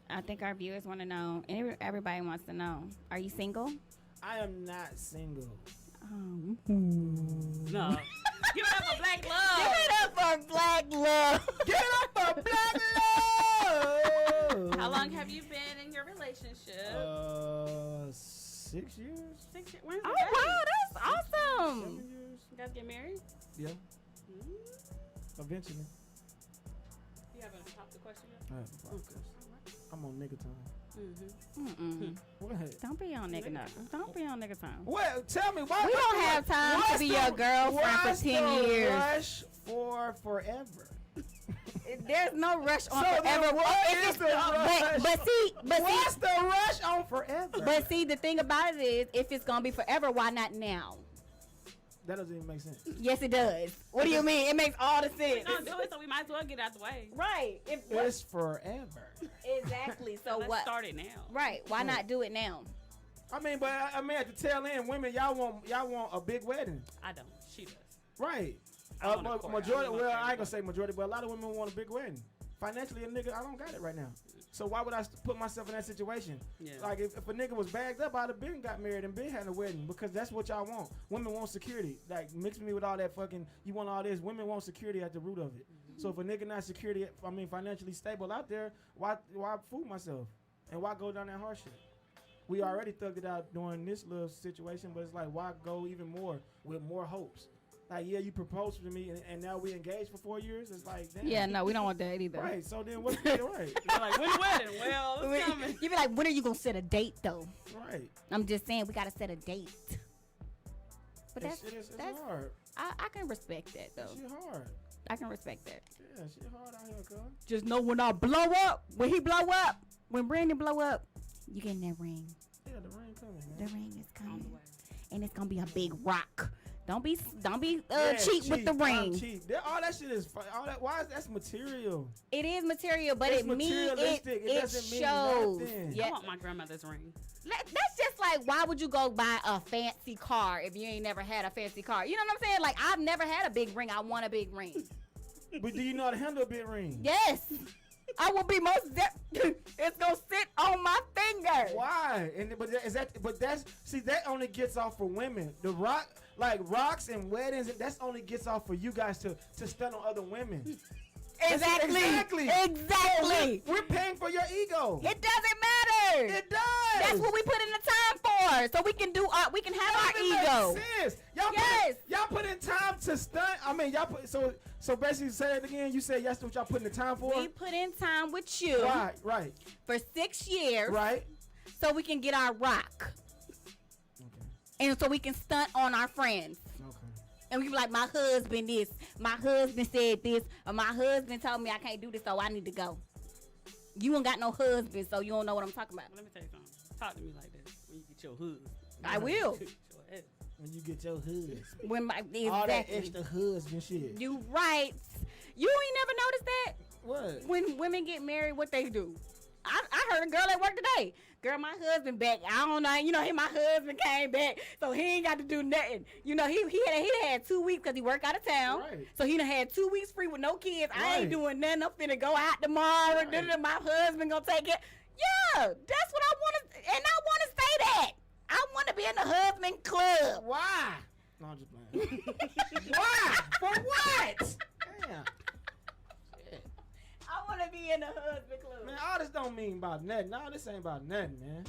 I think our viewers want to know, and everybody wants to know. Are you single? I am not single. Oh. No. Give it up for Black Give Love. it up for Black Love. Give it up for Black Love! How long have you been in your relationship? 6 years? 6 years. When's the Oh baby? wow, that's 7 awesome. years? You guys get married? Yeah, Mm-hmm. eventually. You haven't popped the question yet? All right, focus. I'm on nigga time. Mm-mm. What? Don't be on nigga time. Don't be on nigga time. Well, tell me why. We don't have time to be your girlfriend for 10 years. Rush for forever. There's no rush on So forever. then what is the rush? But What's the rush on forever? But see, the thing about it is, if it's gonna be forever, why not now? That doesn't even make sense. Yes, it does. What do you mean? It makes all the We're sense. gonna do it, so we might as well get out the way. Right. It's forever. Exactly. So Let's what? start it now. Right. Why not do it now? I mean, at the tail end, women, y'all want a big wedding, I don't. She does. right? I want a court. Majority. I want Well, a I ain't gonna court. say majority, but a lot of women want a big wedding. Financially, a nigga, I don't got it right now. So why would I put myself in that situation? Yeah. Like if a nigga was bagged up, I'd have been got married and been had a wedding because that's what y'all want. Women want security. Like mix me with all that fucking. You want all this. Women want security at the root of it. So if a nigga not financially stable out there, why fool myself and why go down that hard shit? We already thugged it out during this little situation, but it's like why go even more with more hopes? Like, yeah, you proposed to me, and now we engaged for 4 years. It's like, damn. Yeah, no, we don't want that either. Right. So then what's the right? You're like, when the wedding? Well, it's coming. You be like, when are you gonna set a date though? Right. I'm just saying we gotta set a date. But That shit is that's hard. I can respect that That though. shit hard. I can respect that. Yeah, shit hard out here, cuz. Just know when I blow up, when Brandon blow up, you getting that ring. Yeah, the ring coming, The man. ring is On the coming, way. and it's gonna be a big rock. Don't be Yeah, cheap with the I'm ring. cheap. All that shit is all that. Why is that's material? It is material, but It's it means materialistic. It it doesn't mean shows. nothing. I Yeah, want my grandmother's ring. that's just like, why would you go buy a fancy car if you ain't never had a fancy car? You know what I'm saying? Like, I've never had a big ring. I want a big ring. But do you know how to handle a big ring? Yes, I will be most it's gonna sit on my finger. Why? And that only gets off for women. The rocks and weddings, that's only gets off for you guys to stunt on other women. Exactly. We're paying for your ego. It doesn't matter. It does. That's what we put in the time for, so we can have our ego. Makes sense. Y'all put in time to stunt. I mean, y'all put so basically say it again. You said that's what y'all put in the time for. We put in time with you. Right. For 6 years. Right. So we can get our rock. Okay. And so we can stunt on our friends. Okay. And we be like, my husband this, my husband said this, or my husband told me I can't do this, so I need to go. You ain't got no husband, so you don't know what I'm talking about. Let me tell you something. Talk to me like this when you get your husband. I will. When you get your husband. Exactly. All that extra husband shit. You right. You ain't never noticed that? What? When women get married, what they do? I heard a girl at work today. Girl, my husband back. I don't know. You know, my husband came back, so he ain't got to do nothing. You know, he had 2 weeks because he worked out of town. Right. So he done had 2 weeks free with no kids. Right. I ain't doing nothing. I'm finna go out tomorrow. Right. My husband gonna take it. Yeah, that's what I want to, and I want to say that. I want to be in the husband club. Why? No, I'm just playing. Why? For what? Damn. I want to be in the husband club. Man, all this don't mean about nothing. All this ain't about nothing, man.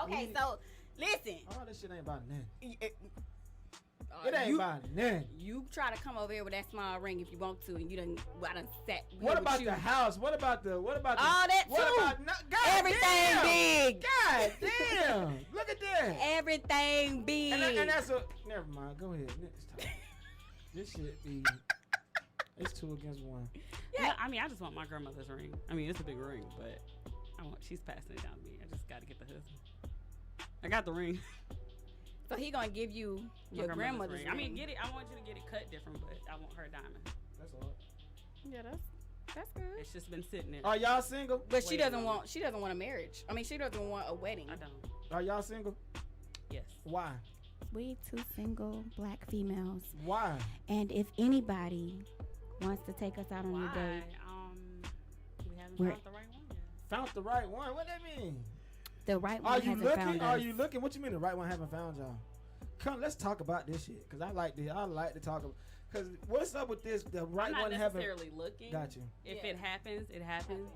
Okay, so listen. All this shit ain't about nothing. It ain't about nothing. You try to come over here with that small ring if you want to, and I done sat. What about the house? What about the? All that what too. About God everything damn. big. God damn! Look at that. Everything big. And that's a. Never mind. Go ahead. Next time. This shit be. It's 2 against 1. Yeah, I mean, I just want my grandmother's ring. I mean, it's a big ring, but she's passing it down to me. I just got to get the husband. I got the ring. So he gonna give you your grandmother's ring. I mean, get it. I want you to get it cut different, but I want her diamond. That's all. Yeah, that's good. It's just been sitting there. Are y'all single? But she doesn't want a marriage. I mean, she doesn't want a wedding. I don't. Are y'all single? Yes. Why? We 2 single black females. Why? And if anybody wants to take us out on a date, we haven't found the right one yet. Found the right one? What that mean? The right one hasn't found us. Are you looking? What you mean the right one haven't found y'all? Come, let's talk about this shit. Cause I like to talk about. Cause what's up with this? The right one haven't. I'm not necessarily looking. Got you. If it happens, it happens.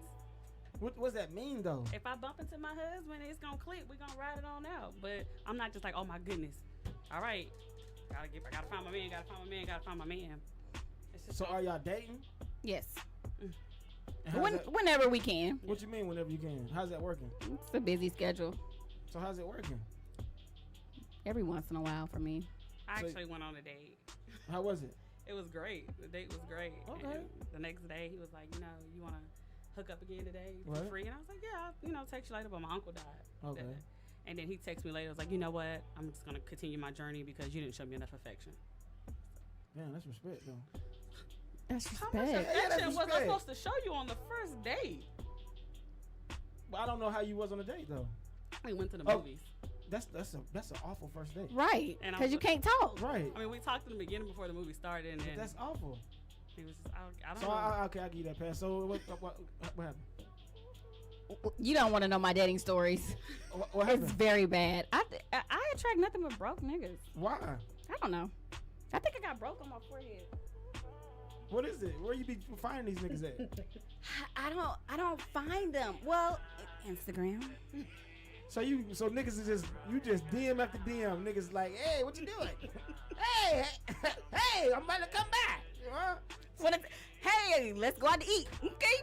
What's that mean though? If I bump into my husband, it's gonna click. We're gonna ride it on out. But I'm not just like, oh my goodness. All right, I gotta find my man. Gotta find my man. So are y'all dating? Yes. Whenever we can. What you mean whenever you can? How's that working? It's a busy schedule. So how's it working? Every once in a while for me. I actually went on a date. How was it? It was great. The date was great. Okay. And the next day he was like, you want to hook up again today for What? free? And I was like, yeah, I'll text you later, but my uncle died. Okay. And then he texted me later. I was like, you know what? I'm just going to continue my journey because you didn't show me enough affection. Man, that's respect though. That's respect. How much affection was I supposed to show you on the first date? Well, I don't know how you was on a date though. We went to the movies. That's an awful first date. Right. Because you can't talk. Right. I mean, we talked in the beginning before the movie started, and then that's awful. He was just, I don't know. Okay, I'll give you that pass. So what happened? You don't want to know my dating stories. What happened? It's very bad. I attract nothing but broke niggas. Why? I don't know. I think I got broke on my forehead. What is it? Where you be finding these niggas at? I don't find them. Well, Instagram. So niggas is just DM after DM. Niggas like, hey, what you doing? hey, I'm about to come back. Hey, let's go out to eat. Okay.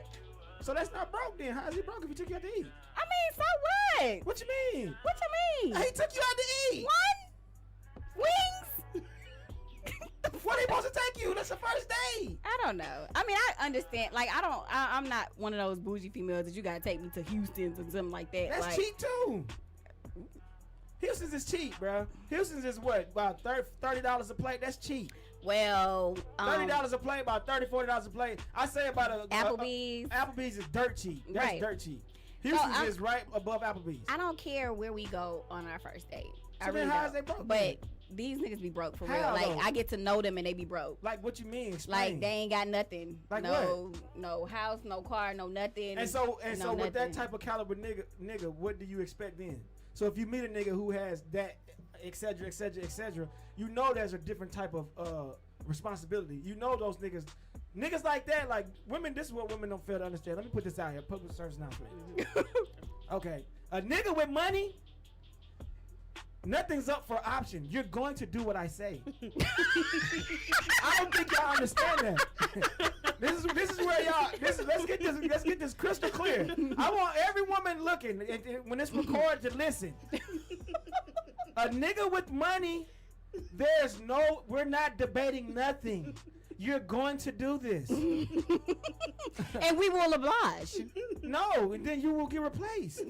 So that's not broke then. How's he broke if he took you out to eat? I mean, so what? What you mean? What you mean? He took you out to eat. What? Wings? What he supposed to take you? That's the first date. I don't know. I mean, I understand. Like, I'm not one of those bougie females that you gotta take me to Houston's or something like that. That's like, cheap too. Houston's is cheap, bro. Houston's is what? About $30 a plate. That's cheap. Well, $30 a plate, about $30, $40 a plate. I say about Applebee's. Applebee's is dirt cheap. That's right. dirt cheap. Houston's is right above Applebee's. I don't care where we go on our first date. So then how is they broke? But these niggas be broke for real. How, Like though? I get to know them and they be broke. Like what you mean? Explain. Like they ain't got nothing. Like no house, no car, no nothing. And so no with that nothing. type of caliber nigga, what do you expect then? So if you meet a nigga who has that, et cetera, et cetera, et cetera, you know there's a different type of responsibility. You know those niggas like that, like women. This is what women don't fail to understand. Let me put this out here. Public service announcement. Okay, a nigga with money. Nothing's up for option. You're going to do what I say. I don't think y'all understand that. This is where y'all. Let's get this crystal clear. I want every woman looking when it's recorded to listen. A nigga with money, we're not debating nothing. You're going to do this. And we will oblige. No, and then you will get replaced.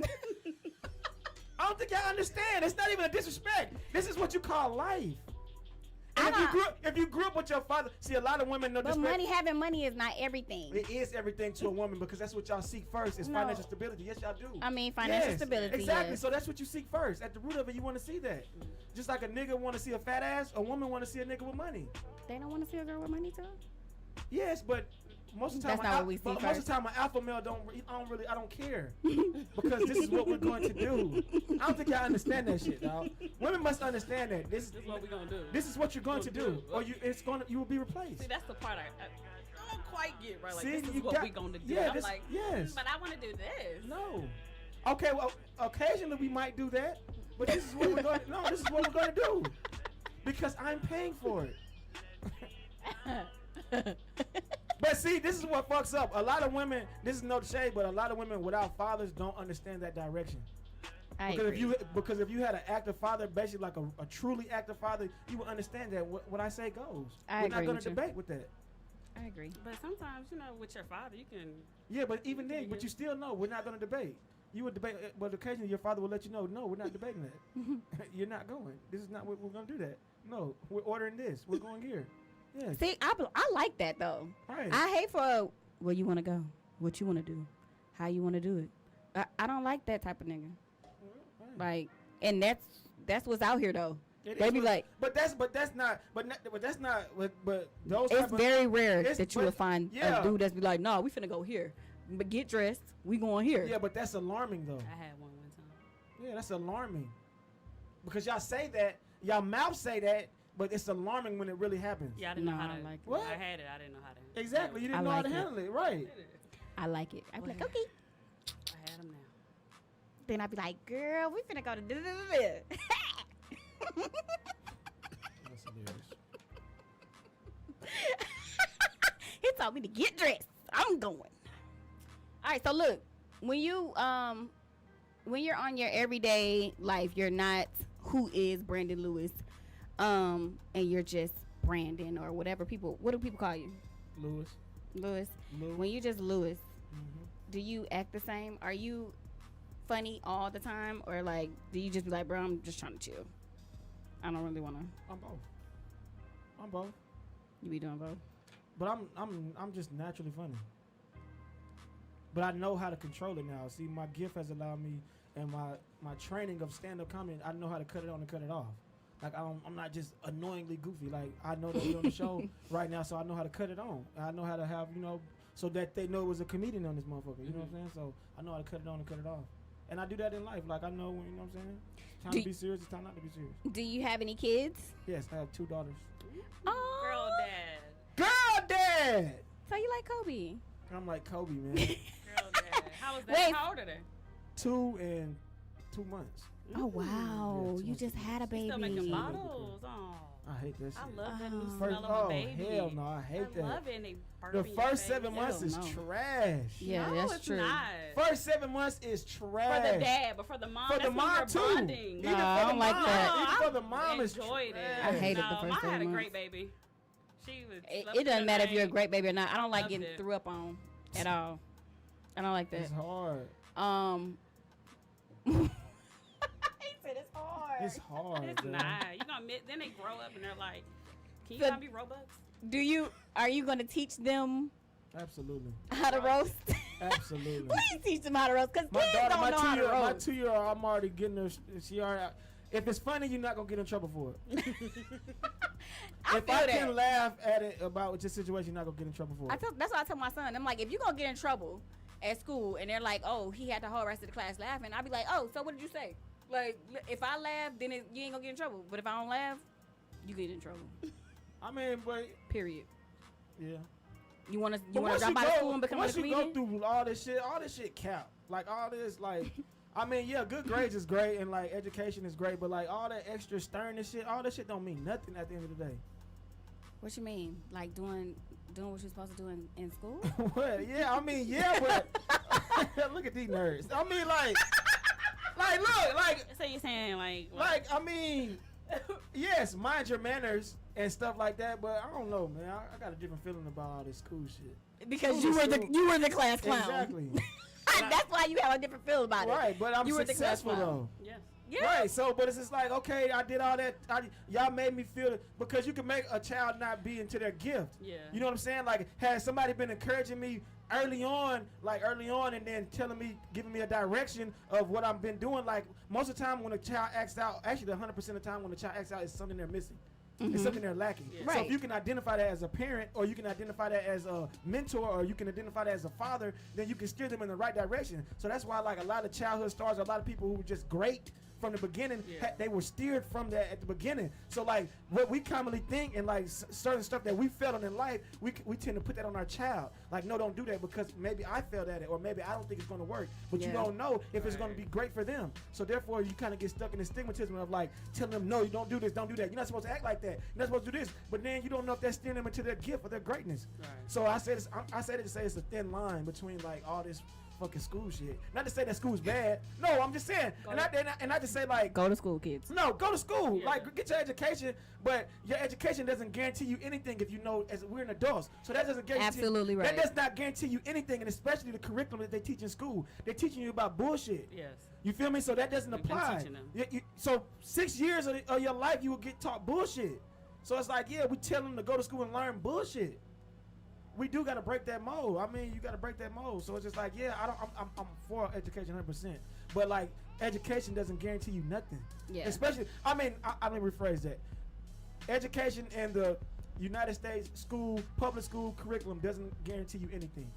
I don't think y'all understand. It's not even a disrespect. This is what you call life. And if you grew up with your father, see, a lot of women know this. But having money is not everything. It is everything to a woman because that's what y'all seek first is financial stability. Yes, y'all do. I mean, financial stability. Exactly. Yes. So that's what you seek first. At the root of it, you want to see that. Just like a nigga want to see a fat ass, a woman want to see a nigga with money. They don't want to see a girl with money too. Yes, but most of the time, That's not what we see most first. of the time, an alpha male I don't care because this is what we're going to do. I don't think y'all understand that shit, dog. Women must understand that this is what we're gonna do. This is what you're going to do, or you will be replaced. See, that's the part I don't quite get, right? Like, See, this is what we're gonna do. Yeah, I'm like, yes. but I want to do this. No. Okay, well, occasionally we might do that, but this is what we're going. No, this is what we're going to do because I'm paying for it. But see, this is what fucks up. A lot of women, this is no shade, but a lot of women without fathers don't understand that direction. Because if you had an active father, basically like a truly active father, you would understand that what I say goes. We're not going to debate with that. I agree. But sometimes, with your father, you can. Yeah, but even then, but you still know we're not going to debate. You would debate, but occasionally your father will let you know, no, we're not debating that. You're not going. This is not what we're going to do that. No, we're ordering this. We're going here. Yeah. See, I like that though. Right. I hate for where you want to go, what you want to do, how you want to do it. I don't like that type of nigga. Right. Like, and that's what's out here though. They be like, but that's not those. It's very rare it's- that you but- will find yeah. a dude that's be like, no, we finna go here, but get dressed, we going here. Yeah, but that's alarming though. I had one time. Yeah, that's alarming. Because y'all say that, y'all mouth say that, but it's alarming when it really happens. Yeah, I didn't know how to. like it. What? I had it. I didn't know how to. Exactly, you didn't I know how like to it. handle it, right? I like it. I be like, okay. I had them now. Then I be like, girl, we finna go to this. That's hilarious. He told me to get dressed. I'm going. All right, so look, when you're on your everyday life, you're not who is Brandon Lewis, and you're just Brandon or whatever people. What do people call you? Lewis. Lewis. When you just Lewis, do you act the same? Are you funny all the time, or like do you just be like, bro, I'm just trying to chill? I don't really want to. I'm both. You be doing both. But I'm just naturally funny. But I know how to control it now. See, my gift has allowed me, and my training of stand-up comedy, I know how to cut it on and cut it off. Like I'm not just annoyingly goofy. Like I know that we're on the show right now, so I know how to cut it on. I know how to have so that they know it was a comedian on this motherfucker. You know what I'm saying? So I know how to cut it on and cut it off. And I do that in life. Like I know when, you know what I'm saying? Time to be serious, it's time not to be serious. Do you have any kids? Yes, I have 2 daughters. Oh, Girl, dad. Girl dad! So you like Kobe? I'm like Kobe, man. Girl, dad. How was that? Wait. How old are they? 2 and 2 months. Oh wow, Yeah, you just had a baby. Still making bottles. Oh. I hate that shit. I love that new First, smell of a baby. hell no, I hate that. I love it. And they burp The in your first face. 7 months is no. trash. Yeah, no, that's it's true. not. First 7 months is trash. For the dad, but for the mom, For that's the when mom you're too. bonding. Even No, for I the don't like mom. that. Even for the mom is enjoyed it. trash. I hated the first I had 7 a months. great baby. She was. It doesn't matter if you're a great baby or not. I don't like Loved getting it. threw up on at all. I don't like that. It's hard. He said it's hard. It's hard. It's bro. not. You gonna admit? Then they grow up and they're like, "Can you So- not be Robux?" Are you gonna teach them Absolutely. how to roast? Absolutely. Please teach them how to roast, because My kids daughter, don't know how to my roast. 2-year-old, I'm already getting her. She already. If it's funny, you're not gonna get in trouble for it. I If feel I that. can laugh at it about this situation, you're not gonna get in trouble for it. That's what I tell my son. I'm like, if you're going to get in trouble at school and they're like, oh, he had the whole rest of the class laughing, I'll be like, oh, so what did you say? Like, if I laugh, then you ain't going to get in trouble. But if I don't laugh, you get in trouble. I mean, but Period. yeah. You want to But drop out of school and become a once you comedian? go through all this shit count. Like all this, like, I mean, yeah, good grades is great and like education is great, but like all that extra sternness shit, all that shit don't mean nothing at the end of the day. What you mean? Like doing what you're supposed to do in school? What? Yeah, I mean, yeah, but look at these nerds. I mean, like look, like, So you're saying like I mean, yes, mind your manners and stuff like that, but I don't know, man. I got a different feeling about all this school shit. Because School you is were school. the class clown. Exactly. That's why you have a different feel about it. Right, but I'm You were the class successful clown. though. yes. Yeah. Right, so, but it's just like, okay, I did all that. Y'all made me feel it, because you can make a child not be into their gift. Yeah. You know what I'm saying? Like, has somebody been encouraging me early on, and then telling me, giving me a direction of what I've been doing? Like, most of the time when a child acts out, actually 100% of the time when a child acts out, it's something they're missing. It's something they're lacking. Yeah. So Right. if you can identify that as a parent, or you can identify that as a mentor, or you can identify that as a father, then you can steer them in the right direction. So that's why, like, a lot of childhood stars, a lot of people who were just great from the beginning, Yeah. they were steered from that at the beginning. So like what we commonly think and like certain stuff that we felt on in life, we tend to put that on our child. Like, no, don't do that because maybe I failed at it, or maybe I don't think it's going to work. But you Yeah. don't know if it's going to Right. be great for them. So therefore, you kind of get stuck in the stigmatism of like telling them, no, you don't do this, don't do that. You're not supposed to act like that. You're not supposed to do this. But then you don't know if that's steering them into their gift or their greatness. Right. So I said it to say it's a thin line between like all this fucking school shit. Not to say that school's bad. No, I'm just saying. And I just say like, Go to school, kids. no, go to school. Yeah. Like, get your education, but your education doesn't guarantee you anything if you know, as we're an adults. So that doesn't guarantee. Absolutely right. That does not guarantee you anything, and especially the curriculum that they teach in school. They're teaching you about bullshit. Yes. You feel me? So that doesn't We've been apply. teaching them. So 6 years of your life, you will get taught bullshit. So it's like, yeah, we tell them to go to school and learn bullshit. We do got to break that mold. I mean, you got to break that mold. So it's just like, yeah, I'm for education 100%. But like, education doesn't guarantee you nothing. Yeah. Especially, I mean, let me rephrase that. Education in the United States public school curriculum doesn't guarantee you anything.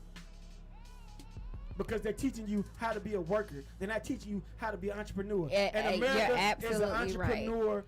Because they're teaching you how to be a worker. They're not teaching you how to be an entrepreneur. And America is an entrepreneur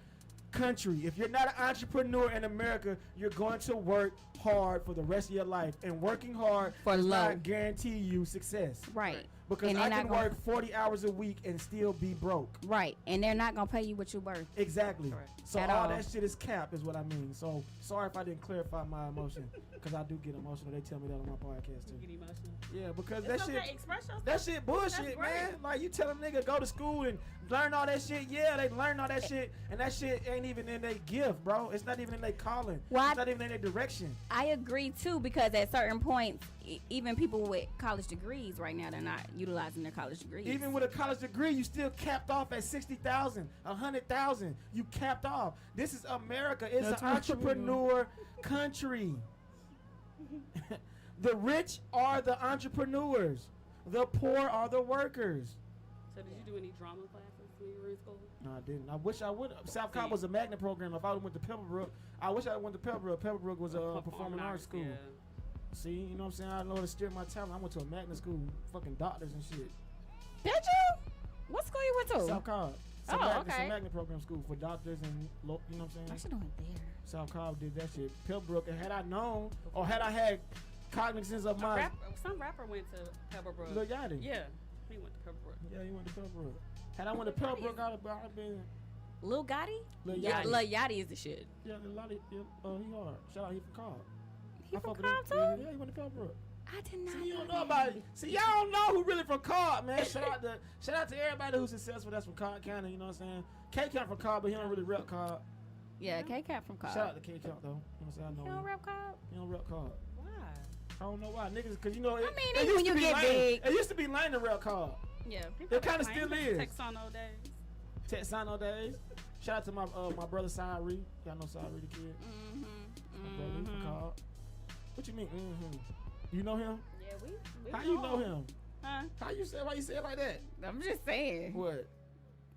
country. If you're not an entrepreneur in America, you're going to work hard for the rest of your life. And working hard For does low. not guarantee you success. Right. Because And I they're can not gonna- work 40 hours a week and still be broke. Right. And they're not going to pay you what you're worth. Exactly. Correct. So At all all. that shit is cap is what I mean. So sorry if I didn't clarify my emotion, because I do get emotional. They tell me that on my podcast too. Get emotional. Yeah, because It's that okay. shit, Express yourself. that shit bullshit, That's man. great. Like, you tell a nigga go to school and learn all that shit. Yeah, they learn all that shit, and that shit ain't even in their gift, bro. It's not even in their calling. Well, It's not even in their direction. I agree too, because at certain points, even people with college degrees right now, they're not utilizing their college degrees. Even with a college degree, you still capped off at 60,000, 100,000. You capped off. This is America. It's That's an right. entrepreneur country. The rich are the entrepreneurs. The poor are the workers. So did you do any drama classes when you were in school? No, I didn't. I wish I would. South Cobb was a magnet program. If I went to Pebblebrook, I wish I went to Pebblebrook. Pebblebrook was a performing arts school. Yeah. See, you know what I'm saying? I know how to steer my talent. I went to a magnet school, fucking doctors and shit. Did you? What school you went to? South Cobb. It's okay. a magnet program school for doctors and, you know what I'm saying? I should have went there. South Cobb did that shit. Pebblebrook, and had I known, or had I had cognizance of my Some rapper went to Pebblebrook. Lil Yachty. Yeah, he went to Pebblebrook. Yeah, he went to Pebblebrook. Had I went to Pebblebrook, I'd have been Lil Gotti? Lil Yeah, Yachty. Lil Yachty is the shit. Yeah, Lil Yachty. Yeah, he hard. Shout out, he from Cobb. He I from fuck with Cobb him. too? Yeah, he went to Pebblebrook. I did not See, you don't know know about it. See, y'all don't know who really from Cobb, man. Shout out to everybody who's successful that's from Cobb County, you know what I'm saying? K Count from Cobb, but he don't really rep Cobb. Yeah, K-Cap from Cobb. Shout out to K Count though. You know what I'm saying? I know You don't him. rap Cobb? He don't rep Cobb. Why? I don't know why. Niggas, because you know, it mean, used when to you be get lame. big. It used to be lame to rep Cobb. Yeah, It kinda still is. Texano days. Texano days. Shout out to my brother Cyree. Y'all know Cyree the kid. My brother he from Cobb. What you mean? You know him? Yeah, Yeah, we How you know him? Huh? How you say? Why you say it like that? I'm just saying. What?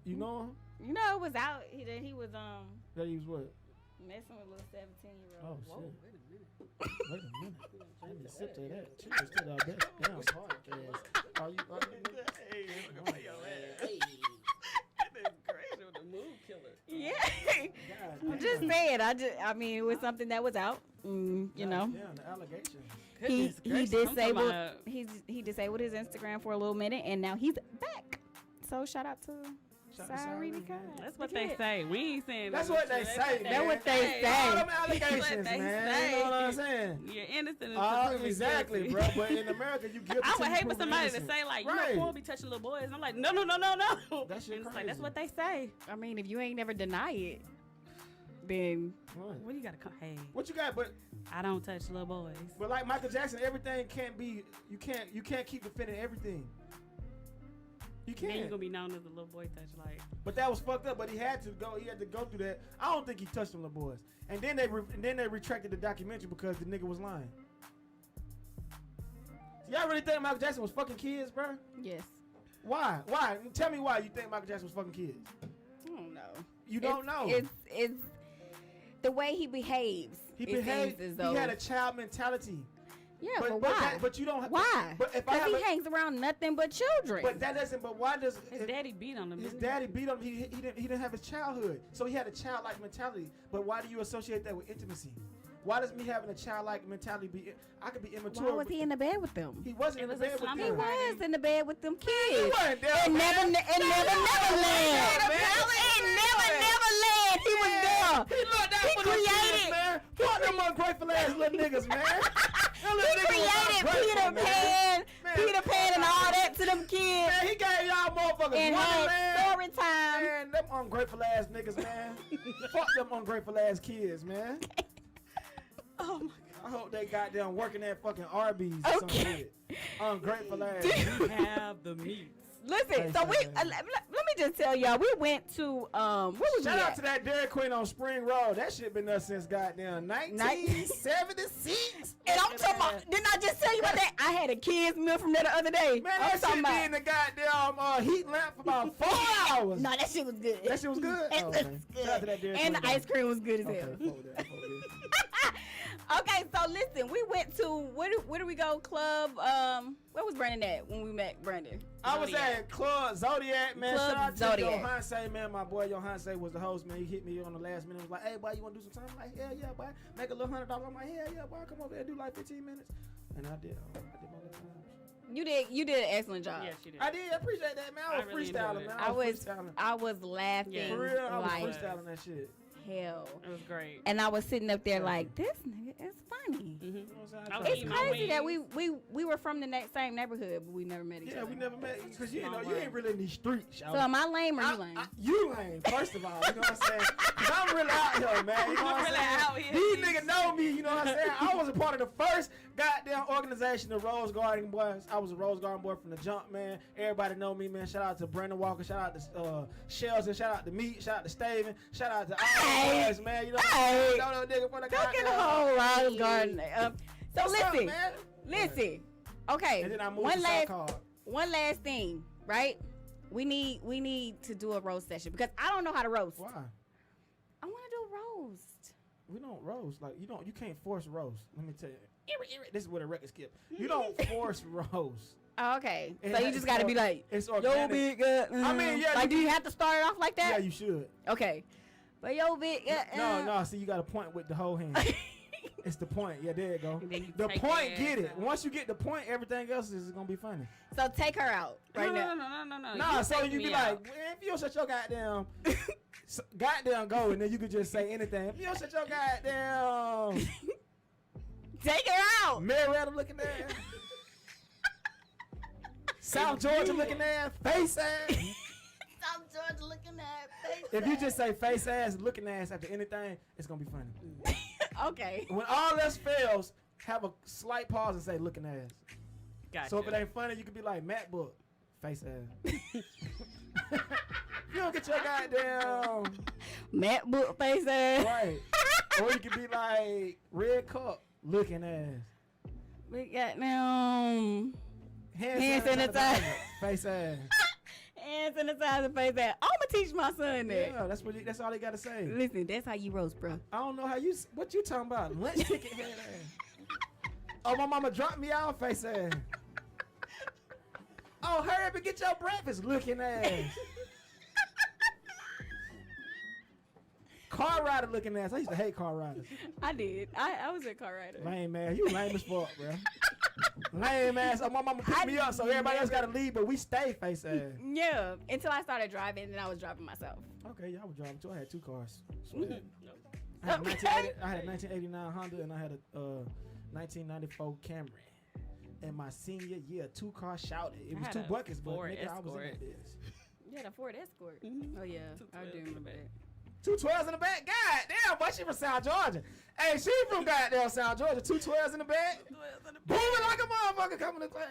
You know him? You know, it was out. He was That he was what? messing with a little 17-year-old. Oh Whoa. shit! Wait a minute. I need to sit to that. She just did our best damn podcast. Are you? Hey, look at your ass. Hey. That's crazy with the mood killer. Yeah. God I'm just saying. I mean, it was something that was out. You know. Damn, the allegation. He gracious, I'm talking disabled about- he disabled his Instagram for a little minute, and now he's back. So shout out to Shout out to Sorry Cyrene, because man. That's what they say. We ain't saying That's nothing what they to you. say, man. That's what they All say. them allegations, That's what they man. say. You know what I'm saying? You're innocent until proven Exactly, guilty. bro. But in America, you guilty. I till would you hate for proven somebody innocent. to say like, you Right. know, Paul be touching little boys. And I'm like, no. That shit And it's like, crazy. that's what they say. I mean, if you ain't never deny it, then What? What do you gotta come? Hey, What you got? But I don't touch little boys. like Michael Jackson, everything can't be. You can't keep defending everything. You Then you're can't. gonna be known as a little boy touch. Like, But that was fucked up. But he had to go. He had to go through that. I don't think he touched them little boys. And then they retracted the documentary because the nigga was lying. So y'all really think Michael Jackson was fucking kids, bro? yes. Why? Why? Tell me why you think Michael Jackson was fucking kids. I don't know. You don't know. It's the way he behaves. He it behaved. seems as He though, had a child mentality. yeah, but why? But you don't. Why? But if I Because have he a, hangs around nothing but children. but that doesn't. But why does his daddy beat on him. his didn't he? daddy beat him? He didn't have his childhood, so he had a childlike mentality. But why do you associate that with intimacy? Why does me having a childlike mentality be? I could be immature. Why was he in the bed with them? He wasn't It in the was a bed with slumber He them. party. was in the bed with them He kids. wasn't there, And man. never Neverland. He was there. He looked out He for them kids, created- man. Fuck them ungrateful ass little niggas, man. Them little He niggas was created ungrateful, Peter man. Pan, Man, Peter Pan, and all that to them kids, Man, he gave y'all motherfuckers and had Wonderland. story time. Man, them ungrateful ass niggas, man. Fuck them ungrateful ass kids, man. Oh my I hope they got them working at fucking Arby's or some Okay. shit. Ungrateful ass. God. We have the meats. Listen, so we let me just tell y'all, we went to where was Shout we out at? to that Dairy Queen on Spring Road. That shit been there since goddamn 1976. And I'm talking about, didn't I just tell you about that? I had a kids meal from there the other day. Man, I'm that talking shit be in the goddamn heat lamp for about 4 hours. No, that shit was good. That shit was good? It Oh, was okay. Shout out to that Dairy and the Queen. ice cream was good as Okay, hell. fuck with that, fuck with that. Okay, so listen, we went to where do we go? Club. Where was Brandon at when we met Brandon? I was Zodiac. at Club Zodiac, man. Club Shout out to Zodiac. Yohansé, man. My boy Yohansé was the host, man. He hit me on the last minute. He was like, hey, boy, you want to do some time? I'm like, hell yeah, boy. Make a little $100. I'm like, hell yeah, boy. Come over there, do like 15 minutes. And I did. I did my little time. You did an excellent job. Yes, you did. I did. I appreciate that, man. I was I really freestyling, enjoyed man. it. I was laughing Yeah. For real, I was like freestyling that shit. hell. It was great. And I was sitting up there like, this nigga is funny. Mm-hmm. You know what I'm I saying? was It's eating my crazy that wings. we were from the same neighborhood, but we never met each Yeah, other. we never met because you Long know you way. ain't really in these streets, y'all. So am I lame or you lame? You lame, first of all. You know what I'm saying? 'Cause I'm really out here, man. You know what I'm really saying? out here. These niggas know me. You know what I'm saying? I was a part of the first goddamn organization, the Rose Garden Boys. I was a Rose Garden boy from the jump, man. Everybody know me, man. Shout out to Brandon Walker. Shout out to Shells, and shout out to Meat. Shout out to Staven. Shout out to all Hey. the boys, man. You know what Hey. I'm saying? Know nigga for the Go get a goddamn- whole Rose Garden. So What's up, listen, man? listen. Okay, And then I moved one to last South Card. one last thing, right? We need to do a roast session because I don't know how to roast. Why? I want to do a roast. We don't roast. Like you can't force roast. Let me tell you. This is where the record skip. You don't force roast. Oh, okay, It so you has- just got to be like, It's yo, organic. big. I mean, yeah, Like, you do you have to start it off like Yeah, that? you should. Okay, but yo, big. No. See, you got to point with the whole hand. It's the point. Yeah, there you go. And then you The take point, your get ass it. out. Once you get the point, everything else is gonna be funny. So take her out right now. No. Nah, You so take you be me like, out. well, if you don't shut your goddamn, goddamn go, and then you could just say anything. If you don't shut your goddamn, Take her out. Marietta looking ass, South Georgia looking ass, face ass. South Georgia looking at face. If you just say face ass, looking ass after anything, it's gonna be funny. Okay. When all else fails, have a slight pause and say looking ass. Gotcha. So if it ain't funny, you could be like Matt Book, face ass. You don't get your goddamn Matt Book face ass. right. Or you could be like Red Cup, looking ass. We got now Hand sanitizer. Face ass. Hand sanitizer, face ass. I'm gonna teach my son that. Yeah, that's all they gotta say. Listen, that's how you roast, bro. I don't know what you talking about. Lunch ticket head ass. Oh, my mama dropped me out, face ass. Oh, hurry up and get your breakfast, looking ass. Car rider looking ass. I used to hate car riders. I did. I was a car rider. Lame man, you lame as fuck, bro. Lame ass. Oh, my mama picked me up, so everybody else gotta leave, but we stay, face ass. Yeah, until I started driving, and then I was driving myself. Okay, yeah, I was driving too. I had 2 cars. So No. I had a 1989 Honda and I had a 1994 Camry. And my senior year, 2 cars shouted. It was had 2 a buckets, but Ford nigga, I was in Escort. this. You had a Ford Escort. Oh yeah, I do remember that. 2 12s in the back. God damn, boy, she from South Georgia. Hey, she from goddamn South Georgia. 2 12s in the back. Booming like a motherfucker coming to class.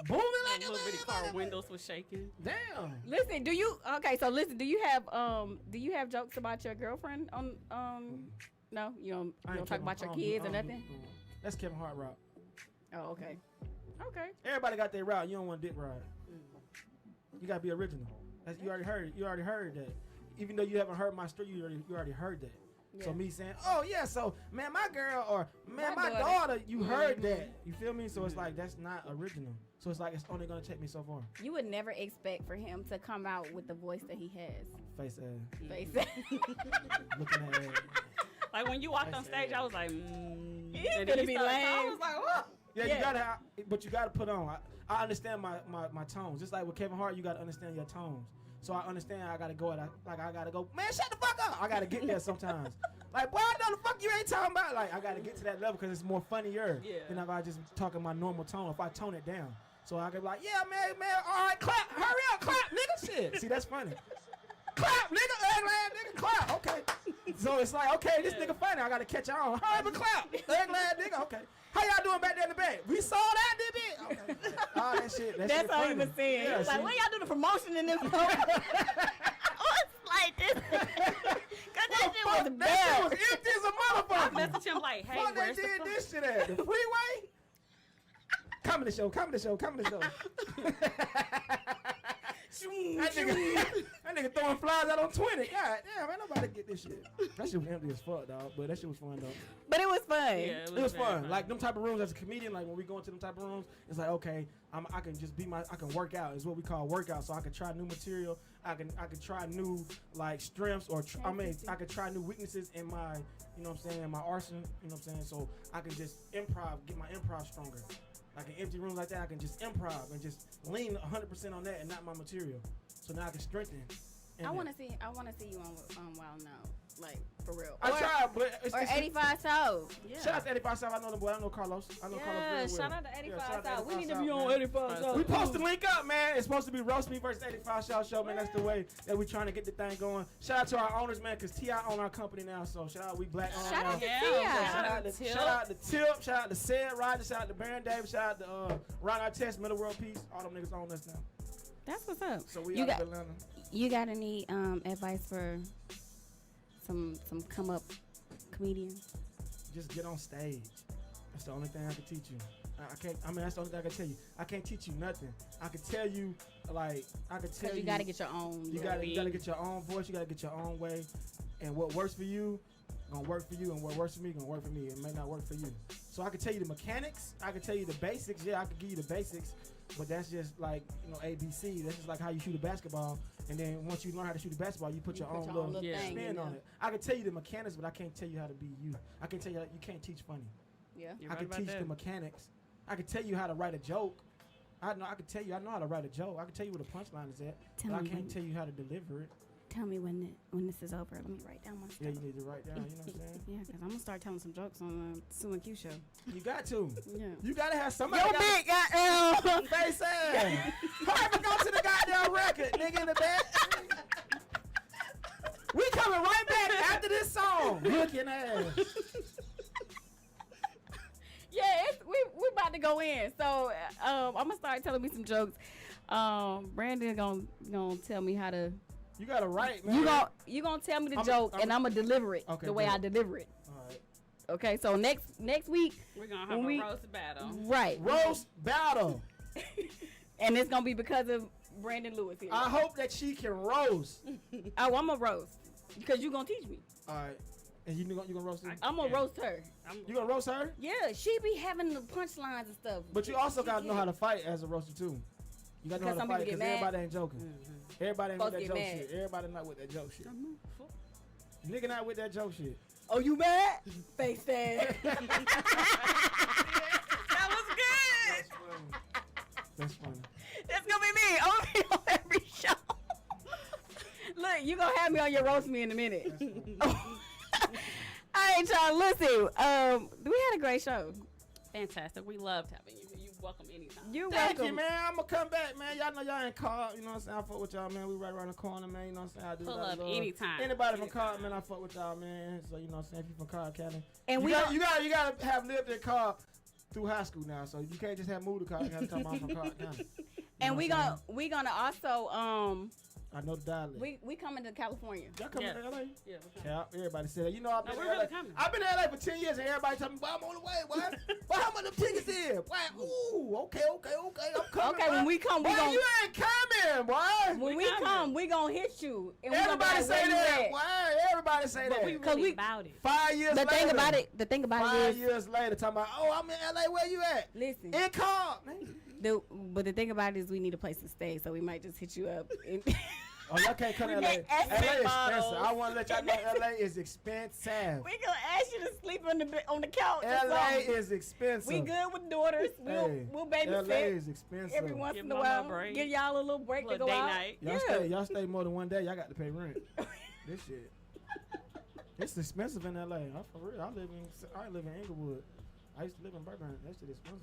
Booming like a Little bitty car motherfucker. windows was shaking. Damn. Listen, do you have jokes about your girlfriend on no, you don't talk about your kids or nothing? That's Kevin Hart route. Oh, okay. Okay. Everybody got their route. You don't want dick ride. You gotta be original. You already heard. You already heard that. Even though you haven't heard my story, you already heard that. Yeah. So me saying, oh yeah, so man, my girl or man, My my daughter, you heard that. You feel me? So it's like that's not original. So it's like it's only gonna take me so far. You would never expect for him to come out with the voice that he has. Face ass, Face. looking at ass. Like when you walked on That's stage, I was like, He's and then gonna he be started- I lame. was like, what? Yeah, Yeah. you gotta, but you gotta put on. I understand my tones. Just like with Kevin Hart, you gotta understand your tones. So I understand I gotta go I gotta go, man, shut the fuck up. I gotta get there sometimes. Like, boy, I know the fuck you ain't talking about. Like, I gotta get to that level because it's more funnier Yeah. than if I just talking my normal tone. If I tone it down, so I can be like, yeah, man, all right, clap, hurry up, clap, nigga, shit. See, that's funny. Clap, nigga, ugly ass nigga, clap. Okay. So it's like, okay, this nigga funny. I gotta catch on. Hurry up and clap, ugly ass nigga. Okay. How y'all doing back there in the back? We saw that, did it? Okay. All that shit. That That's shit all funny. he was saying. Yeah, He was like, see? when y'all do the promotion in this moment? It's like this. Cause that shit was Fuck, that shit bad. was empty as a I motherfucker. messaged him like, hey, Fuck, they where's the did fuck? this shit at the freeway. Come to the show. Come to the show. Come to the show. that nigga throwing flies out on 20. God damn, ain't nobody get this shit. That shit was empty as fuck, dog. But that shit was fun, though. But it was fun. Yeah, It was very fun. Like them type of rooms as a comedian, like when we go into them type of rooms, it's like, okay, I can just I can work out. Is what we call workout. So I can try new material. I can try new like strengths or I can try new weaknesses in my, you know what I'm saying, in my arsenal. You know what I'm saying. So I can just get my improv stronger. Like in empty rooms like that, I can just improv and just lean 100% on that and not my material. So now I can strengthen. I want to see you on Wild Now, like for real. I tried, but Or 85 South. Yeah. Shout out to 85 South. I know them boy. I know Carlos. I know Carlos Yeah, very shout well. out to 85 shout out to South. We 85 need to South, be on man. 85 South. We supposed to link up, man. It's supposed to be Roast Me versus 85 South Show, man. That's the way that we trying to get the thing going. Shout out to our owners, man, because T.I. own our company now. So shout out, we black owned. Shout out to Yeah, T.I. shout out to Shout out to Tip, shout out to Sid Rogers, shout out to Baron Davis, shout out to Ron Artest, Middle World Peace. All them niggas own us now. That's what's up. So we You out got- of Atlanta. You got any advice for some come up comedians? Just get on stage. That's the only thing I can teach you. That's the only thing I can tell you. I can't teach you nothing. I can tell you, like, I can tell Because you. you got to get your own. You gotta get your own voice. You gotta get your own way. And what works for you, gonna work for you. And what works for me, gonna work for me. It may not work for you. So I can tell you the mechanics. I can tell you the basics. Yeah, I can give you the basics. But that's just like, ABC. That's just like how you shoot a basketball. And then once you learn how to shoot a basketball, you put your own little thing spin in on there. it. I can tell you the mechanics, but I can't tell you how to be you. I can tell you you can't teach funny. Yeah. You're I right can about teach that. the mechanics. I can tell you how to write a joke. I know how to write a joke. I can tell you where the punchline is at, Tell but I me can't when- tell you how to deliver it. Tell me when this is over. Let me write down my stuff. Yeah, you need to write down. You know what I'm saying? Yeah, because I'm going to start telling some jokes on the Sue and Q show. You got to. Yeah. You gotta have somebody. Yo, big goddamn. face ass. Hurry up and go to the goddamn record, nigga in the back. We coming right back after this song. Looking ass. Yeah, we about to go in. So I'm gonna start telling me some jokes. Brandon gonna tell me how to. You gotta write, man. You gonna tell me the I'm- joke I'm- and I'm gonna deliver it Okay, the way good. I deliver it. All right. Okay, so next week, We're gonna have a roast battle. right? Roast battle. And it's gonna be because of Brandon Lewis here. I hope that she can roast. Oh, I'm gonna roast because you gonna teach me. All right. And you gonna roast her? I'm gonna roast her. You gonna roast her? Yeah, she be having the punchlines and stuff. But you also gotta know how to fight as a roaster too. You gotta know how to fight because everybody ain't joking. Everybody ain't with that joke shit. Everybody not with that joke shit. Nigga not with that joke shit. Oh, you mad? Face that. That was good. That's funny. That's gonna be me. I'm gonna be on every show. Look, you gonna have me on your roast me in a minute. All right, y'all. Listen, we had a great show. Fantastic. We loved having you. You're welcome anytime. You're Thank welcome. you, man. I'm gonna come back, man. Y'all know y'all ain't called. You know what I'm saying? I fuck with y'all, man. We right around the corner, man. You know what I'm saying? I do Pull that up love. anytime. Anybody from Cobb, man, I fuck with y'all, man. So you know what I'm saying? If you from Cobb County, And you gotta have lived in Cobb through high school now. So you can't just have moved to Cobb. You gotta talk about from Cobb County. And we gonna also I know the dialect. we coming to California. Y'all coming to LA? Yeah. Cap, everybody said that. You know I've been No, to we're LA. really coming. I've been to LA for 10 years and everybody tell me, "Boy, I'm on the way, boy. Well, how much them tickets is? Boy, ooh, okay, I'm coming. Okay, boy. when we come, we boy, gon' you ain't coming, boy. when we coming. come, we gonna hit you. And we gonna be Everybody like, say where you that. at? Boy, everybody say But that. we 'Cause really we- about it. 5 years The later. thing about it is, 5 years later, talking about, oh, I'm in LA. Where you at? listen. In Cobb, man. But the thing about it is, we need a place to stay, so we might just hit you up. And Oh, y'all can't come to LA. LA is expensive. I want to let y'all know LA is expensive. we gonna ask you to sleep on the couch. or LA something. is expensive. We good with daughters. Hey, We'll LA babysit is expensive. every once Give in a them a little while. break. Give y'all a little break Little to go day out. night. Y'all stay more than one day. Y'all got to pay rent. This shit. It's expensive in LA. For real. I live in Inglewood. I used to live in Burbank. That shit expensive.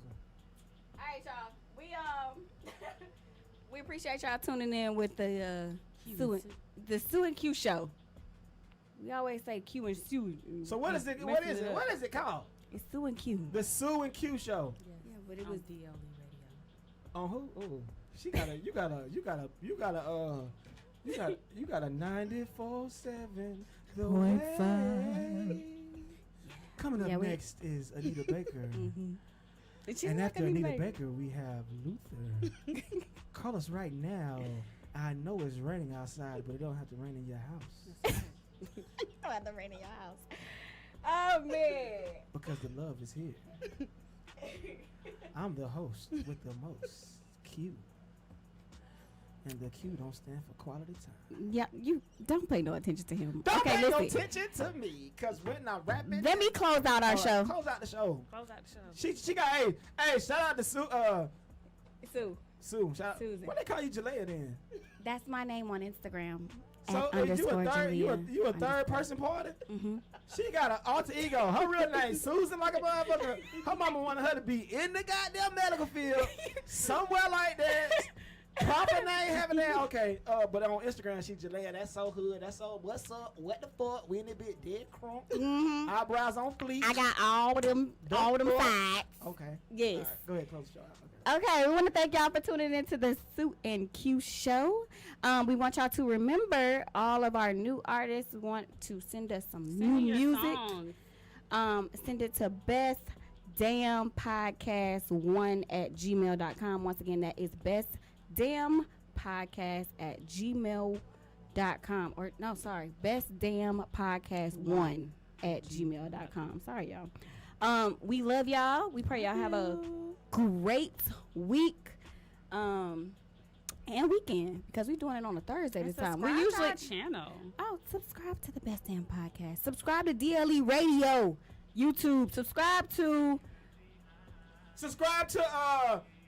All right, y'all. We appreciate y'all tuning in with the Sue and Q show. We always say Q and Sue. So what is it? What is it? What is it called? It's Sue and Q. The Sue and Q show. Yeah, but it was DLE radio. On who? Oh, you got a 94.7 the Point way. five. Coming up Yeah, next is Anita Baker. And after Anita Baker, we have Luther. Call us right now. I know it's raining outside, but it don't have to rain in your house. don't have to rain in your house. Oh man. Because the love is here. I'm the host with the most Q. And the Q don't stand for quality time. Yeah, you don't pay no attention to him. Don't okay, pay no listen. attention to me, because we're not rapping. Let me close out our show. Close out the show. Close out the show. She got, hey, shout out to Sue. Sue. Shout out. Susan. What they call you, Jalea, then? That's my name on Instagram. So you a third person party? Mm-hmm. She got an alter ego. Her real name Susan, like a motherfucker. Her mama wanted her to be in the goddamn medical field, somewhere like that. Proper name, having that. Okay, but on Instagram she Jalea. That's so hood. That's so what's up? What the fuck? We in a bit dead crunk. Mm-hmm. Eyebrows on fleek. I got all them facts. Okay. Yes. All right, go ahead, close the show out. Okay. Okay, we want to thank y'all for tuning into the Sue and Q show. We want y'all to remember all of our new artists want to send us some new music. Send it to BestDamnPodcast1@gmail.com. Once again, that is BestDamnPodcast@gmail.com. Or no, sorry, BestDamnPodcast1@gmail.com. Sorry, y'all. We love y'all. We pray y'all have a great week and weekend, because we're doing it on a Thursday this time. We usually our channel. subscribe to the Best Damn Podcast. Subscribe to DLE Radio YouTube. Subscribe to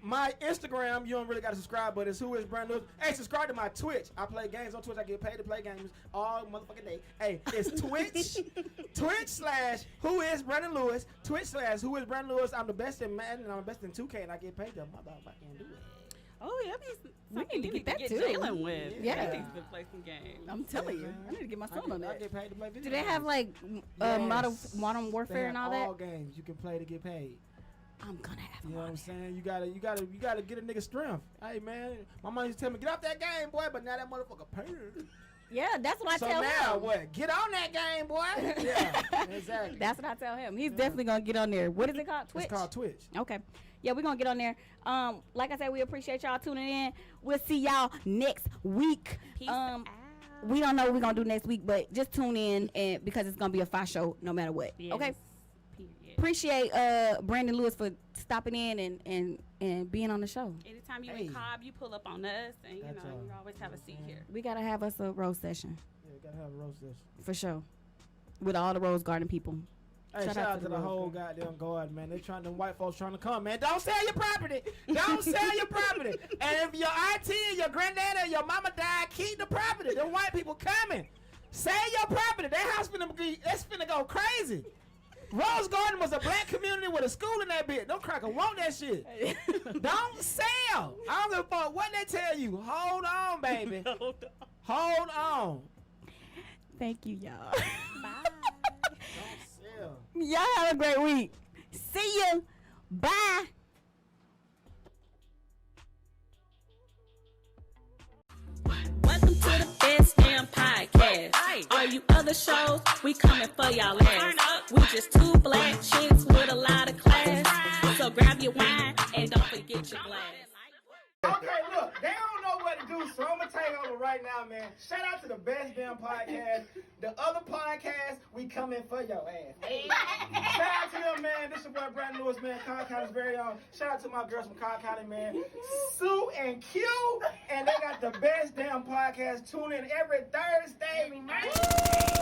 my Instagram. You don't really got to subscribe, but it's Who Is Brand Lewis. Hey, subscribe to my Twitch. I play games on Twitch. I get paid to play games all motherfucking day. Hey, it's Twitch. Twitch/Who Is Brandon Lewis. Twitch/Who Is Brandon Lewis. I'm the best in Madden and I'm the best in 2K, and I get paid to motherfucking do it. Oh, yeah, We need to get that too. Jalen with. Yeah. He needs to play some games. I'm telling you, I need to get my son on I that. get paid to play video Do they games. have like Yes. modern warfare They and have all that? all games you can play to get paid. I'm gonna have You them know what on I'm it. saying? You gotta get a nigga strength. Hey man, my mom used to tell me get off that game, boy, but now that motherfucker paying. Yeah, that's what I So tell now him. what? Get on that game, boy. Yeah, exactly. That's what I tell him. He's definitely gonna get on there. What is it called? Twitch. It's called Twitch. Okay. Yeah, we're gonna get on there. Like I said, we appreciate y'all tuning in. We'll see y'all next week. Peace out. We don't know what we're gonna do next week, but just tune in and because it's gonna be a fire show no matter what. Yes. Okay. Period. Appreciate Brandon Lewis for stopping in and being on the show. Anytime you Hey. in Cobb, you pull up on us, and you That's know all. you always have a seat here. We gotta have us a rose session Yeah, gotta have a roast this. for sure. With all the Rose Garden people. Hey, shout out to the whole goddamn guard, man. They trying, them white folks trying to come, man. Don't sell your property. Don't sell your property. And if your auntie and your granddaddy and your mama died, keep the property. Them white people coming. Sell your property. That house finna go crazy. Rose Garden was a black community with a school in that bitch. Don't cracker want that shit. Don't sell. I don't give a fuck what they tell you. Hold on, baby. Hold on. Thank you, y'all. Bye. Don't sell. Y'all have a great week. See you. Bye. Welcome to the Best Damn Podcast. All you other shows, we coming for y'all ass. We just two black chicks with a lot of class. So grab your wine and don't forget your glass. Okay, look, they don't know what to do, so I'm gonna take over right now, man. Shout out to the Best Damn Podcast. The other podcast, we coming for your ass. Shout out to them, man. This your boy Brandon Lewis, man. Cobb County's very own. Shout out to my girls from Cobb County, man. Sue and Q, and they got the Best Damn Podcast. Tune in every Thursday, man.